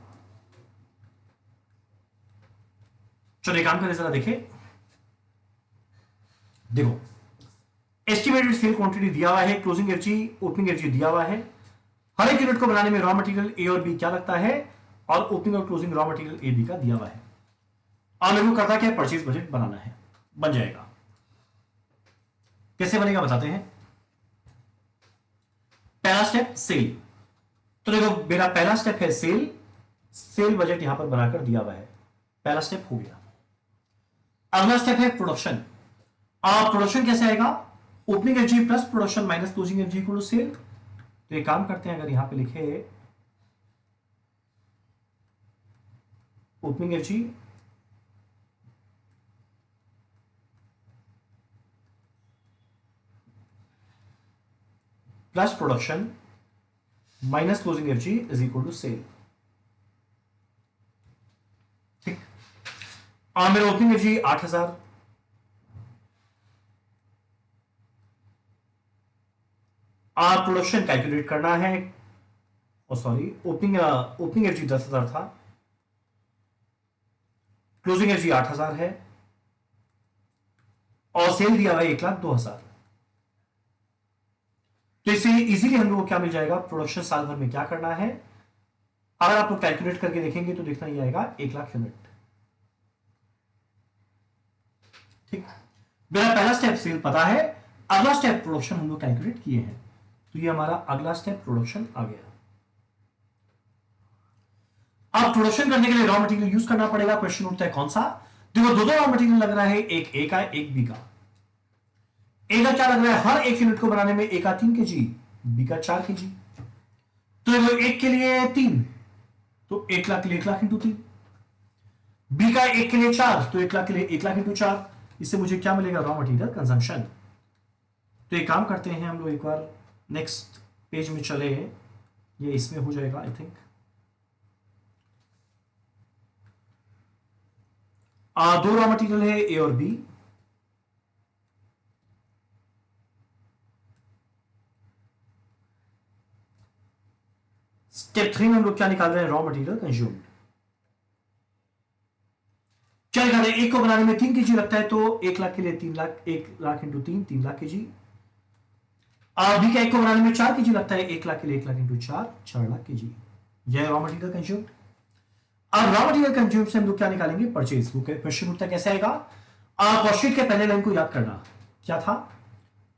चलो एक काम करें, जरा देखें। देखो एस्टिमेटेड सेल क्वांटिटी दिया हुआ है, क्लोजिंग एफजी ओपनिंग एफजी दिया हुआ है, हर एक यूनिट को बनाने में रॉ मटेरियल ए और बी क्या लगता है, और ओपनिंग और closing raw material a b का दिया हुआ है। और मेरे को करता क्या? परचेज बजट बनाना है। बन जाएगा। कैसे बनेगा बताते हैं। पहला स्टेप सेल, तो देखो मेरा पहला स्टेप है सेल, सेल बजट यहां पर बनाकर दिया हुआ है, पहला स्टेप हो गया। अगला स्टेप है प्रोडक्शन। और प्रोडक्शन कैसे आएगा? Opening FG plus production minus closing FG equal to sale. तो एक काम करते हैं, अगर यहां पे लिखे opening FG plus production minus closing FG is equal to sale. ठीक, और मेरा ओपनिंग एफजी 8000, और प्रोडक्शन कैलकुलेट करना है, सॉरी ओपनिंग एफजी 10,000 था, क्लोजिंग एफजी 8000 है, और सेल दिया हुआ है 1,02,000। तो इससे इजीली हम लोग को क्या मिल जाएगा? प्रोडक्शन साल भर में क्या करना है। अगर आप लोग कैलकुलेट करके देखेंगे तो देखना ही आएगा 1,00,000 यूनिट। ठीक, मेरा पहला स्टेप सेल पता है, अगला स्टेप प्रोडक्शन हम लोग कैलकुलेट किए हैं, तो ये हमारा अगला स्टेप प्रोडक्शन आ गया। अब प्रोडक्शन करने के लिए रॉ मटेरियल यूज करना पड़ेगा। क्वेश्चन उठता है कौन सा? देखो दो रॉ मटेरियल लग रहा है, एक ए का एक बी का। ए का क्या लग रहा है? हर एक यूनिट को बनाने में ए का 3 केजी, बी का 4 केजी। तो देखो एक के लिए 3, तो 1,00,000 के लिए 1,00,000 इंटू 3, बी का एक के लिए 4, तो 1,00,000 के लिए 1,00,000 इंटू 4। इससे मुझे क्या मिलेगा? Raw material consumption. तो एक काम करते हैं, हम लोग एक बार नेक्स्ट पेज में चले, ये इसमें हो जाएगा आई थिंक। दो रॉ मटेरियल है ए और बी, स्टेप 3 में हम लोग क्या निकाल रहे हैं? Raw material consumed. क्या निकाल रहे हैं? एक को बनाने में 3 केजी लगता है, तो 1,00,000 के लिए 3,00,000, 1,00,000 इंटू 3, 3,00,000 केजी। बी का एक को बनाने में 4 केजी लगता है, 1,00,000 के लिए 1,00,000 इंटू 4, 4,00,000 केजी। यह रॉ मटेरियल कंज्यूम्ड। अब रॉ मटेरियल कंज्यूम से हम लोग क्या निकालेंगे? परचेज। क्वेश्चन उठता कैसे आएगा? कॉस्ट शीट के पहले लाइन को याद करना, क्या था?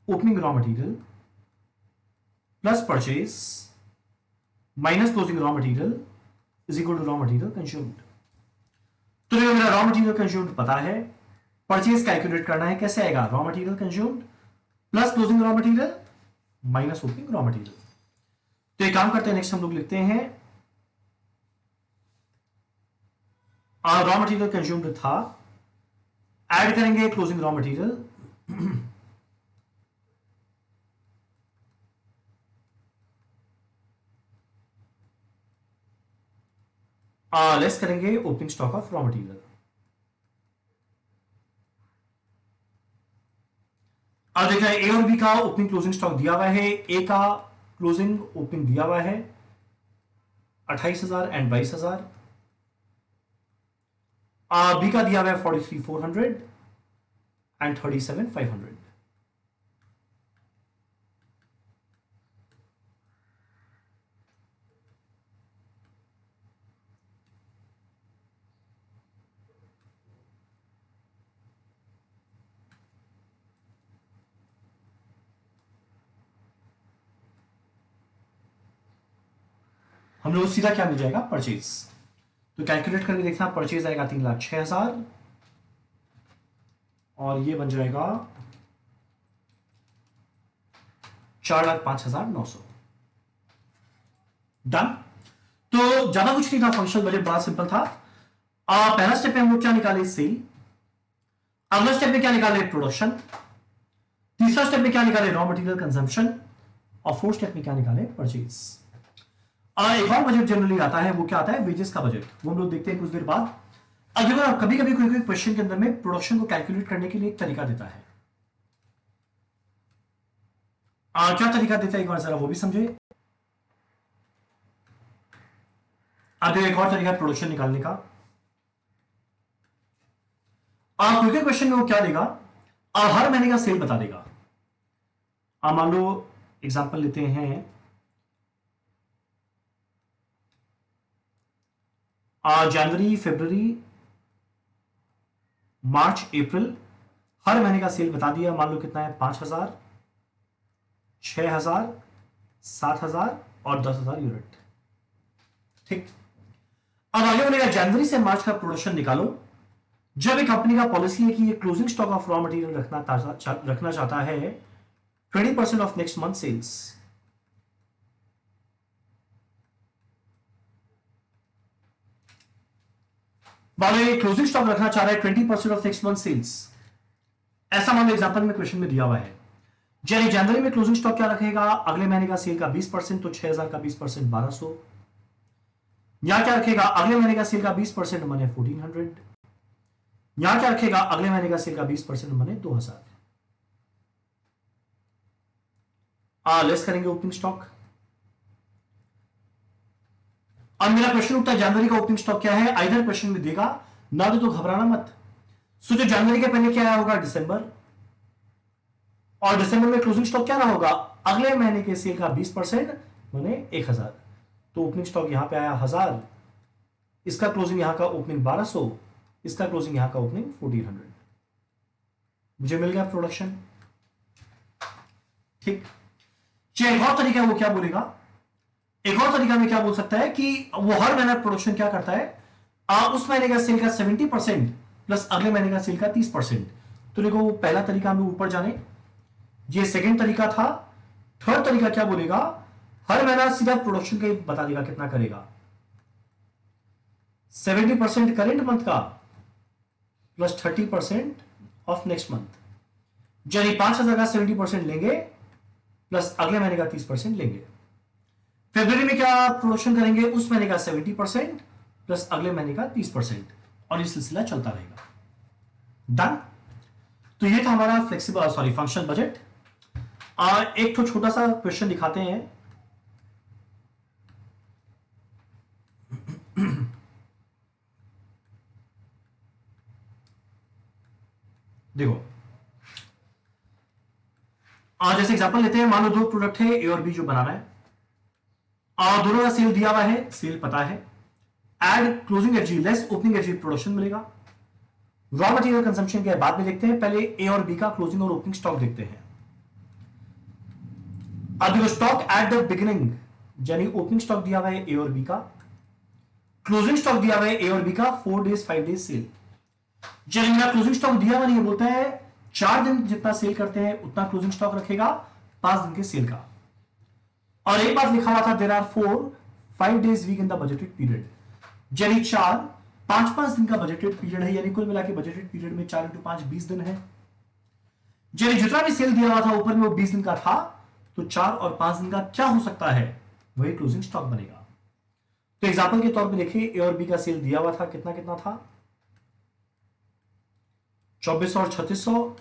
Opening raw material plus purchase minus closing raw material is equal to raw material consumed. तो मेरा रॉ मटेरियल कंज्यूम्ड पता है, परचेज कैलकुलेट करना है, कैसे आएगा? Raw material consumed plus closing raw material minus opening raw material. तो एक काम करते हैं, नेक्स्ट हम लोग लिखते हैं रॉ मटेरियल कंज्यूम्ड था, ऐड करेंगे क्लोजिंग रॉ मटेरियल, लेस करेंगे opening stock of raw material. अब देखा है ए और बी का ओपनिंग क्लोजिंग स्टॉक दिया हुआ है, ए का क्लोजिंग ओपनिंग दिया हुआ है 28,000 एंड 22,000, बी का दिया हुआ है 43,400 एंड 37,500। हम लोग सीधा क्या मिल जाएगा? परचेज। तो कैलकुलेट करके देखना, परचेज आएगा 3,06,000 और ये बन जाएगा 4,05,900। डन। तो ज्यादा कुछ नहीं था, फंक्शनल बजट बड़ा सिंपल था। पहला स्टेप में हम लोग क्या निकाले? सेल। अगला स्टेप में क्या निकाले? प्रोडक्शन। तीसरा स्टेप में क्या निकाले? Raw material consumption. और फोर्थ स्टेप में क्या निकाले? परचेज। एक और बजट जनरली आता है, वो क्या आता है? वेजेस का बजट। वो हम लोग देखते हैं कुछ देर बाद। अगर कभी कभी कोई क्वेश्चन के अंदर में प्रोडक्शन को कैलकुलेट करने के लिए एक तरीका देता है, क्या तरीका देता है एक बार जरा वो भी समझे। आगे एक और तरीका है प्रोडक्शन निकालने का। क्विक क्वेश्चन में वो क्या देगा? हर महीने का सेल बता देगा। मान लो एग्जांपल लेते हैं, जनवरी, फरवरी, मार्च, अप्रैल, हर महीने का सेल बता दिया। मान लो कितना है? 5,000, 6,000, 7,000 और 10,000 यूनिट। ठीक। अब आगे बोलेगा जनवरी से मार्च का प्रोडक्शन निकालो। जब एक कंपनी का पॉलिसी है कि ये closing stock of raw material रखना चाहता है 20% ऑफ नेक्स्ट मंथ सेल्स। वाले क्लोजिंग स्टॉक रखना चाह रहा है 20% ऑफ नेक्स्ट मंथ सेल्स। ऐसा मान लो एग्जांपल में क्वेश्चन में दिया हुआ है। जनवरी में क्लोजिंग स्टॉक क्या रखेगा? अगले महीने का सेल का 20%, तो 6,000 का 20% 1,200। यहां क्या रखेगा? अगले महीने का सेल का 20% माने 1,400। यहां क्या रखेगा? अगले महीने का सेल का 20% माने 2,000। लेस करेंगे ओपनिंग स्टॉक। अब मेरा क्वेश्चन उठता है जनवरी का ओपनिंग स्टॉक क्या है? आइदर क्वेश्चन में देगा ना दे तो घबराना मत। सो जो जनवरी के पहले क्या आया होगा? दिसंबर। और दिसंबर में क्लोजिंग स्टॉक क्या रहा होगा? अगले महीने के सेल का 20% माने 1,000। तो ओपनिंग स्टॉक यहां पे आया 1,000, इसका क्लोजिंग यहां का ओपनिंग 1,200, इसका क्लोजिंग यहां का ओपनिंग 1,400। मुझे मिल गया प्रोडक्शन। ठीक। एक और तरीका है, वो क्या बोलेगा? एक और तरीका में क्या बोल सकता है कि वो हर महीना प्रोडक्शन क्या करता है? उस महीने का सेल का 70% प्लस अगले महीने का सेल का 30%। तो देखो पहला तरीका हम ऊपर जाने, ये सेकंड तरीका था। थर्ड तरीका क्या बोलेगा? हर महीना सीधा प्रोडक्शन का बता देगा कितना करेगा। 70% करेंट मंथ का प्लस 30% ऑफ नेक्स्ट मंथ। यानी 5,000 का 70% लेंगे प्लस अगले महीने का 30% लेंगे। फरवरी में क्या प्रोडक्शन करेंगे? उस महीने का 70% प्लस अगले महीने का 30%, और ये सिलसिला चलता रहेगा। डन। तो ये था हमारा फ्लेक्सिबल फंक्शनल बजट। एक तो छोटा सा क्वेश्चन दिखाते हैं। देखो, जैसे एग्जांपल लेते हैं, मान लो दो प्रोडक्ट है ए और बी जो बनाना है, और दोनों का सेल दिया हुआ है, सेल पता है। Add closing FG less opening FG, production मिलेगा। रॉ मटेरियल कंजम्पशन के बाद में देखते हैं, पहले ए और बी का क्लोजिंग और ओपनिंग स्टॉक देखते हैं। अब देखो स्टॉक एट द बिगिनिंग, यानी ओपनिंग स्टॉक दिया हुआ है ए और बी का, क्लोजिंग स्टॉक दिया हुआ है ए और बी का 4 डेज 5 डेज सेल। जब मेरा क्लोजिंग स्टॉक दिया हुआ नहीं है, बोलता है 4 दिन जितना सेल करते हैं उतना क्लोजिंग स्टॉक रखेगा 5 दिन के सेल का। और एक बात लिखा हुआ था there are 4 5 days week in the budgeted period, यानी 4 5 दिन का बजटेड पीरियड है, यानी कुल मिला के बजटेड पीरियड में 4 × 5 20 दिन है। यानी जितना भी सेल दिया हुआ था ऊपर में वो 20 दिन का था, तो 4 और 5 दिन का क्या हो सकता है, वही क्लोजिंग स्टॉक बनेगा। तो एग्जांपल के तौर पे देखिए ए और बी का सेल दिया हुआ था, कितना कितना था 2400 और 3600,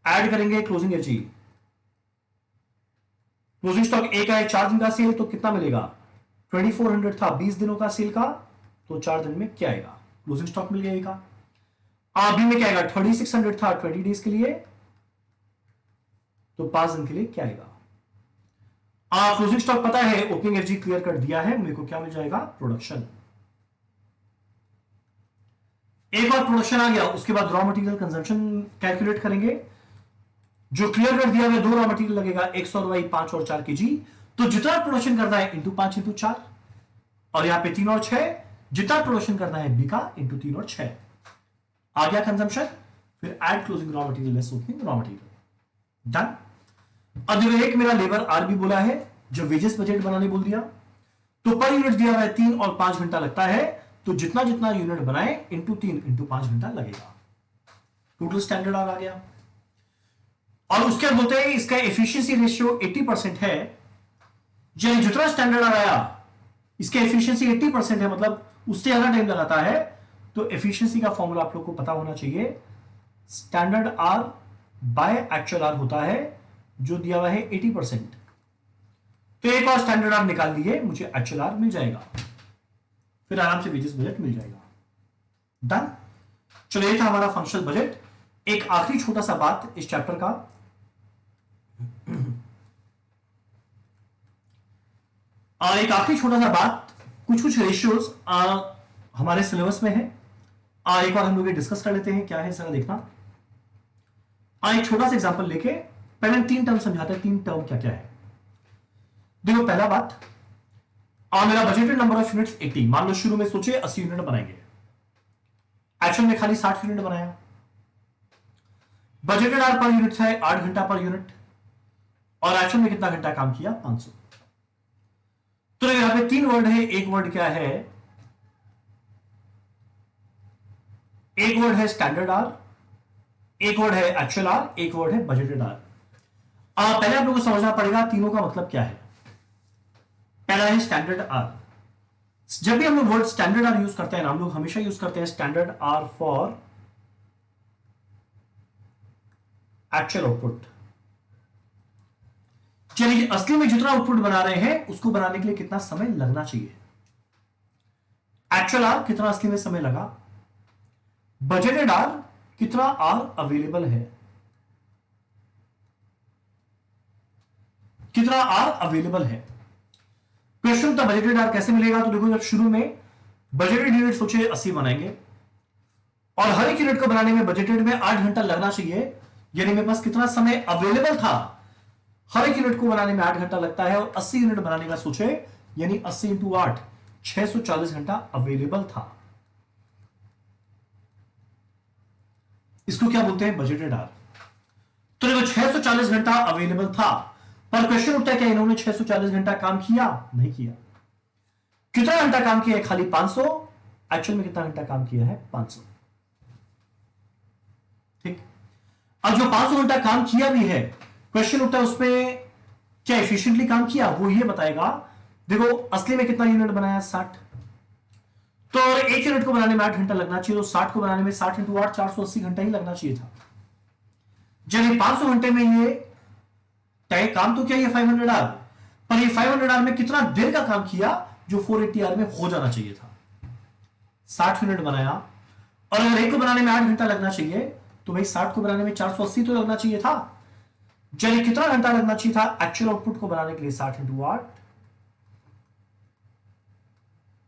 ऐड करेंगे क्लोजिंग एच, क्लोजिंग स्टॉक ए का है 4 दिन का सेल, तो कितना मिलेगा 2400 था 20 दिनों का सेल का, तो 4 दिन में क्या आएगा क्लोजिंग स्टॉक मिल जाएगा। बी में क्या आएगा 3600 था 20 डेज के लिए, तो 5 दिन के लिए क्या आएगा। क्लोजिंग स्टॉक पता है, ओपनिंग एफजी क्लियर कर दिया है, मेरे को क्या मिल जाएगा प्रोडक्शन। एक बार प्रोडक्शन आ गया, उसके बाद रॉ मटेरियल कंजम्पशन कैलकुलेट करेंगे। जो क्लियर कर दिया है 2 रॉ मटेरियल लगेगा 100 रुपए 5 और 4 केजी, तो जितना प्रोडक्शन करना है इंटू 5 इंटू 4, और यहां पे 3 और 6, जितना प्रोडक्शन करना है बी का इंटू 3 और 6 आ गया कंजम्पशन। फिर add closing raw material less opening raw material, done. अब जो एक मेरा लेबर आर भी बोला है, जो वेजेस बजट बनाने बोल दिया, तो पर यूनिट दिया हुआ है 3 और 5 घंटा लगता है, तो जितना जितना यूनिट बनाए इंटू 3 इंटू 5 घंटा लगेगा, टोटल स्टैंडर्ड आर आ गया। और उसके बाद बोलते हैं इसका एफिशिएंसी रेशियो 80% है, यानी जितना स्टैंडर्ड आर आया इसके एफिशिएंसी 80% है, मतलब उससे ज्यादा टाइम लगाता है, तो एफिशिएंसी का फॉर्मूला आप लोग को पता होना चाहिए, standard hour by actual hour होता है, जो दिया हुआ है 80%। तो एक और स्टैंडर्ड आर निकाल लिए, मुझे एक्चुअल आर मिल जाएगा, फिर आराम से वेजेस बजट मिल जाएगा, डन। चलो ये था हमारा फंक्शनल बजट। एक आखिरी छोटा सा बात इस चैप्टर का, एक आखिरी छोटा सा बात, कुछ कुछ रेशियोज हमारे सिलेबस में है, एक बार हम लोग डिस्कस कर लेते हैं क्या है, जरा देखना। एक छोटा सा एग्जांपल लेके पहले 3 टर्म समझाते हैं, 3 टर्म क्या क्या है। देखो पहला बात, मेरा बजटेड नंबर ऑफ यूनिट्स 80, मान लो शुरू में सोचे 80 यूनिट बनाएंगे, एक्शन में खाली 60 यूनिट बनाया, बजटेड आर पर यूनिट है 8 घंटा पर यूनिट, और एक्शन में कितना घंटा काम किया 500। तो यहां पे 3 वर्ड है, एक वर्ड क्या है, एक वर्ड है स्टैंडर्ड आर, एक वर्ड है एक्चुअल आर, एक वर्ड है बजटेड आर। पहले आप लोगों को समझना पड़ेगा तीनों का मतलब क्या है। पहला है स्टैंडर्ड आर। जब भी हम लोग वर्ड स्टैंडर्ड आर यूज करते हैं, हम लोग हमेशा यूज करते हैं standard hour for actual output, चलिए असली में जितना आउटपुट बना रहे हैं उसको बनाने के लिए कितना समय लगना चाहिए, एक्चुअल आर कितना असली में समय लगा, बजटेड आर कितना आर अवेलेबल है, कितना आर अवेलेबल है। क्वेश्चन था बजटेड आर कैसे मिलेगा, तो देखो जब शुरू में बजटेड यूनिट सोचे 80 बनाएंगे, और हर एक यूनिट को बनाने में बजटेड में 8 घंटा लगना चाहिए, यानी मेरे पास कितना समय अवेलेबल था, हर एक यूनिट को बनाने में 8 घंटा लगता है, और 80 यूनिट बनाने का सोचे, यानी 80 इंटू 8 640 घंटा अवेलेबल था। इसको क्या बोलते हैं बजटेड आर। तो देखो 640 घंटा अवेलेबल था, पर क्वेश्चन उठता है क्या इन्होंने 640 घंटा काम किया, नहीं किया। कितना घंटा काम किया है, खाली 500, एक्चुअल में कितना घंटा काम किया है 500, ठीक। अब जो 500 घंटा काम किया भी है, क्वेश्चन उठता है उसमें क्या एफिशिएंटली काम किया, वो ये बताएगा। देखो असली में कितना यूनिट बनाया 60, तो एक यूनिट को बनाने में 8 घंटा लगना चाहिए, तो 60 को बनाने में 60 इंटू 8 480 घंटा ही लगना चाहिए था। जब 500 घंटे में ये तय काम तो क्या ये 500 आर, पर ये 500 आर में कितना देर का काम किया, जो 480 आर में हो जाना चाहिए था। 60 यूनिट बनाया, और अगर एक को बनाने में 8 घंटा लगना चाहिए, तो भाई 60 को बनाने में 480 तो लगना चाहिए था। जब कितना घंटा लगना चाहिए था एक्चुअल आउटपुट को बनाने के लिए, 60 इंटू 8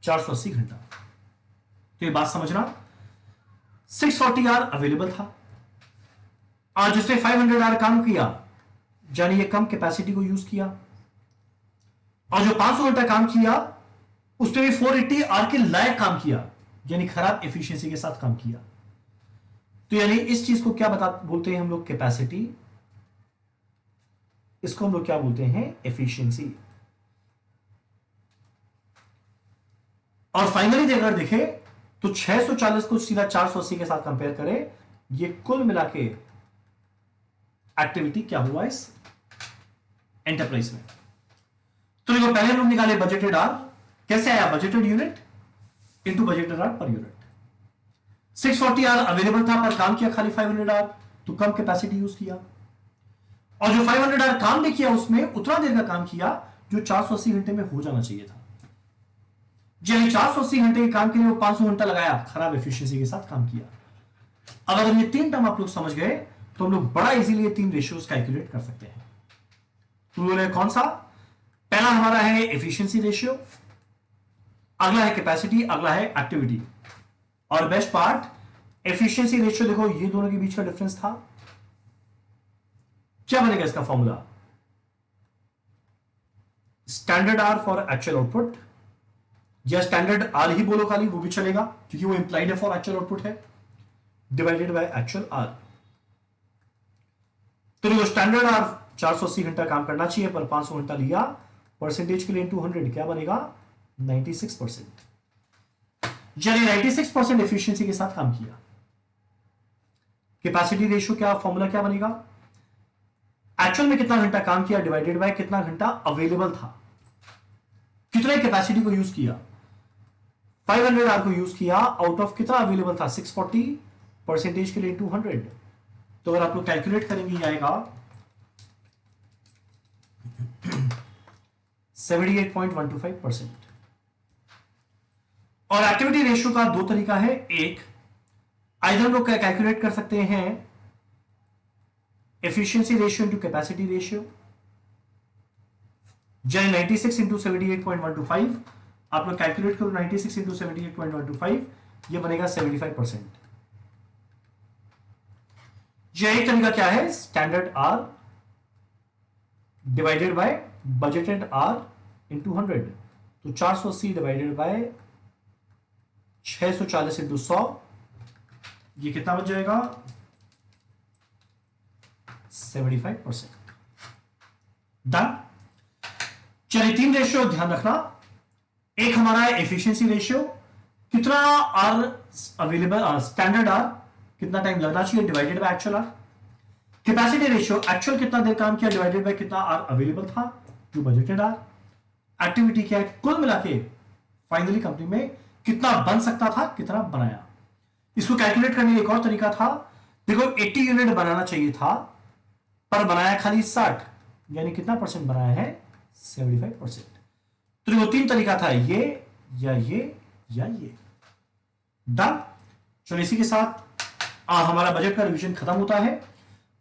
480 घंटा। तो ये बात समझना, 640 आर अवेलेबल था, और जिसने 500 आर काम किया, यानी ये कम कैपेसिटी को यूज किया, और जो 500 घंटा काम किया उसने भी 480 आर के लायक काम किया, यानी खराब एफिशिएंसी के साथ काम किया। तो यानी इस चीज को क्या बोलते हैं हम लोग, कैपेसिटी। इसको हम लोग क्या बोलते हैं, एफिशिएंसी। और फाइनली अगर देखें तो 640 को सीधा 480 के साथ कंपेयर करें, ये कुल मिला के एक्टिविटी क्या हुआ इस एंटरप्राइज में। तो देखो पहले हम लोग निकाले बजटेड आर, कैसे आया, budgeted unit into budgeted hour per unit. 640 hour available था पर काम किया खाली 500 आर, तो कम कैपेसिटी यूज किया। और जो 500 आर काम नहीं किया उसमें उतना देर का काम किया जो 480 घंटे में हो जाना चाहिए था। यानी 480 घंटे के काम के लिए वो 500 घंटा लगाया, खराब एफिशिएंसी के साथ काम किया। अब अगर ये तीन टर्म आप लोग समझ गए तो हम लोग बड़ा इजीली ये तीन रेशियोज कैलकुलेट कर सकते हैं। तो कौन सा, पहला हमारा है एफिशिएंसी रेशियो, अगला है कैपेसिटी, अगला है एक्टिविटी। और बेस्ट पार्ट एफिशिएंसी रेशियो, देखो ये दोनों के बीच का डिफरेंस था। क्या बनेगा इसका formula, standard hour for actual output, या स्टैंडर्ड आर ही बोलो खाली, वो भी चलेगा क्योंकि वो इंप्लाइड है फॉर एक्चुअल आउटपुट है, डिवाइडेड बाय एक्चुअल आर। तो देखो स्टैंडर्ड आर 480 घंटा काम करना चाहिए पर 500 घंटा लिया, परसेंटेज के लिए इनटू 100 क्या बनेगा, 96%। यानी 96% एफिशिएंसी के साथ काम किया। कैपेसिटी रेशियो क्या फॉर्मूला क्या बनेगा, एक्चुअल में कितना घंटा काम किया डिवाइडेड बाय कितना घंटा अवेलेबल था, कितने कैपेसिटी को यूज किया, 500 आर को यूज किया, आउट ऑफ कितना अवेलेबल था 640, परसेंटेज के लिए इनटू 100। तो अगर आप लोग कैलकुलेट करेंगे ये आएगा 78.125%। और एक्टिविटी रेशियो का दो तरीका है, एक आइदर लोग कैलकुलेट कर सकते हैं efficiency ratio into capacity ratio, जैसे 96 इंटू 78.125, आप लोग कैलकुलेट करो 96 इंटू 78.125, ये बनेगा 75%। एक तरीका क्या है, standard hour divided by budgeted hour into 100। तो 480 डिवाइडेड बाय 640 इंटू 100, ये कितना बच जाएगा, 75%। डन। चलिए तीन रेशियो ध्यान रखना, एक हमारा है एफिशिएंसी रेशियो, कितना आर अवेलेबल, स्टैंडर्ड आर कितना टाइम लगना चाहिए divided by actual hour. Capacity ratio, actual कितना देर काम किया डिवाइडेड बाय कितना आर अवेलेबल था जो बजटेड आर। एक्टिविटी क्या है, कुल मिला के फाइनली कंपनी में कितना बन सकता था, कितना बनाया। इसको कैलकुलेट करने का एक और तरीका था, देखो 80 यूनिट बनाना चाहिए था पर बनाया खाली 60, यानी कितना परसेंट बनाया है, 75%। तो देखो तीन तरीका था, ये या ये या ये। डन। चलो इसी के साथ हमारा बजट का रिवीजन खत्म होता है।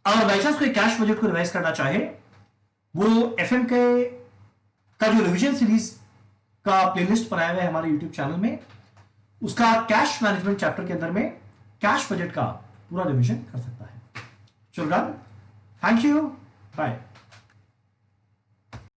अगर बाई चांस कोई कैश बजट को रिवाइज करना चाहे, वो एफएम के का जो रिवीजन सीरीज का प्लेलिस्ट बनाया हुआ है हमारे यूट्यूब चैनल में, उसका कैश मैनेजमेंट चैप्टर के अंदर में कैश बजट का पूरा रिवीजन कर सकता है। चलो डन, थैंक यू, बाय।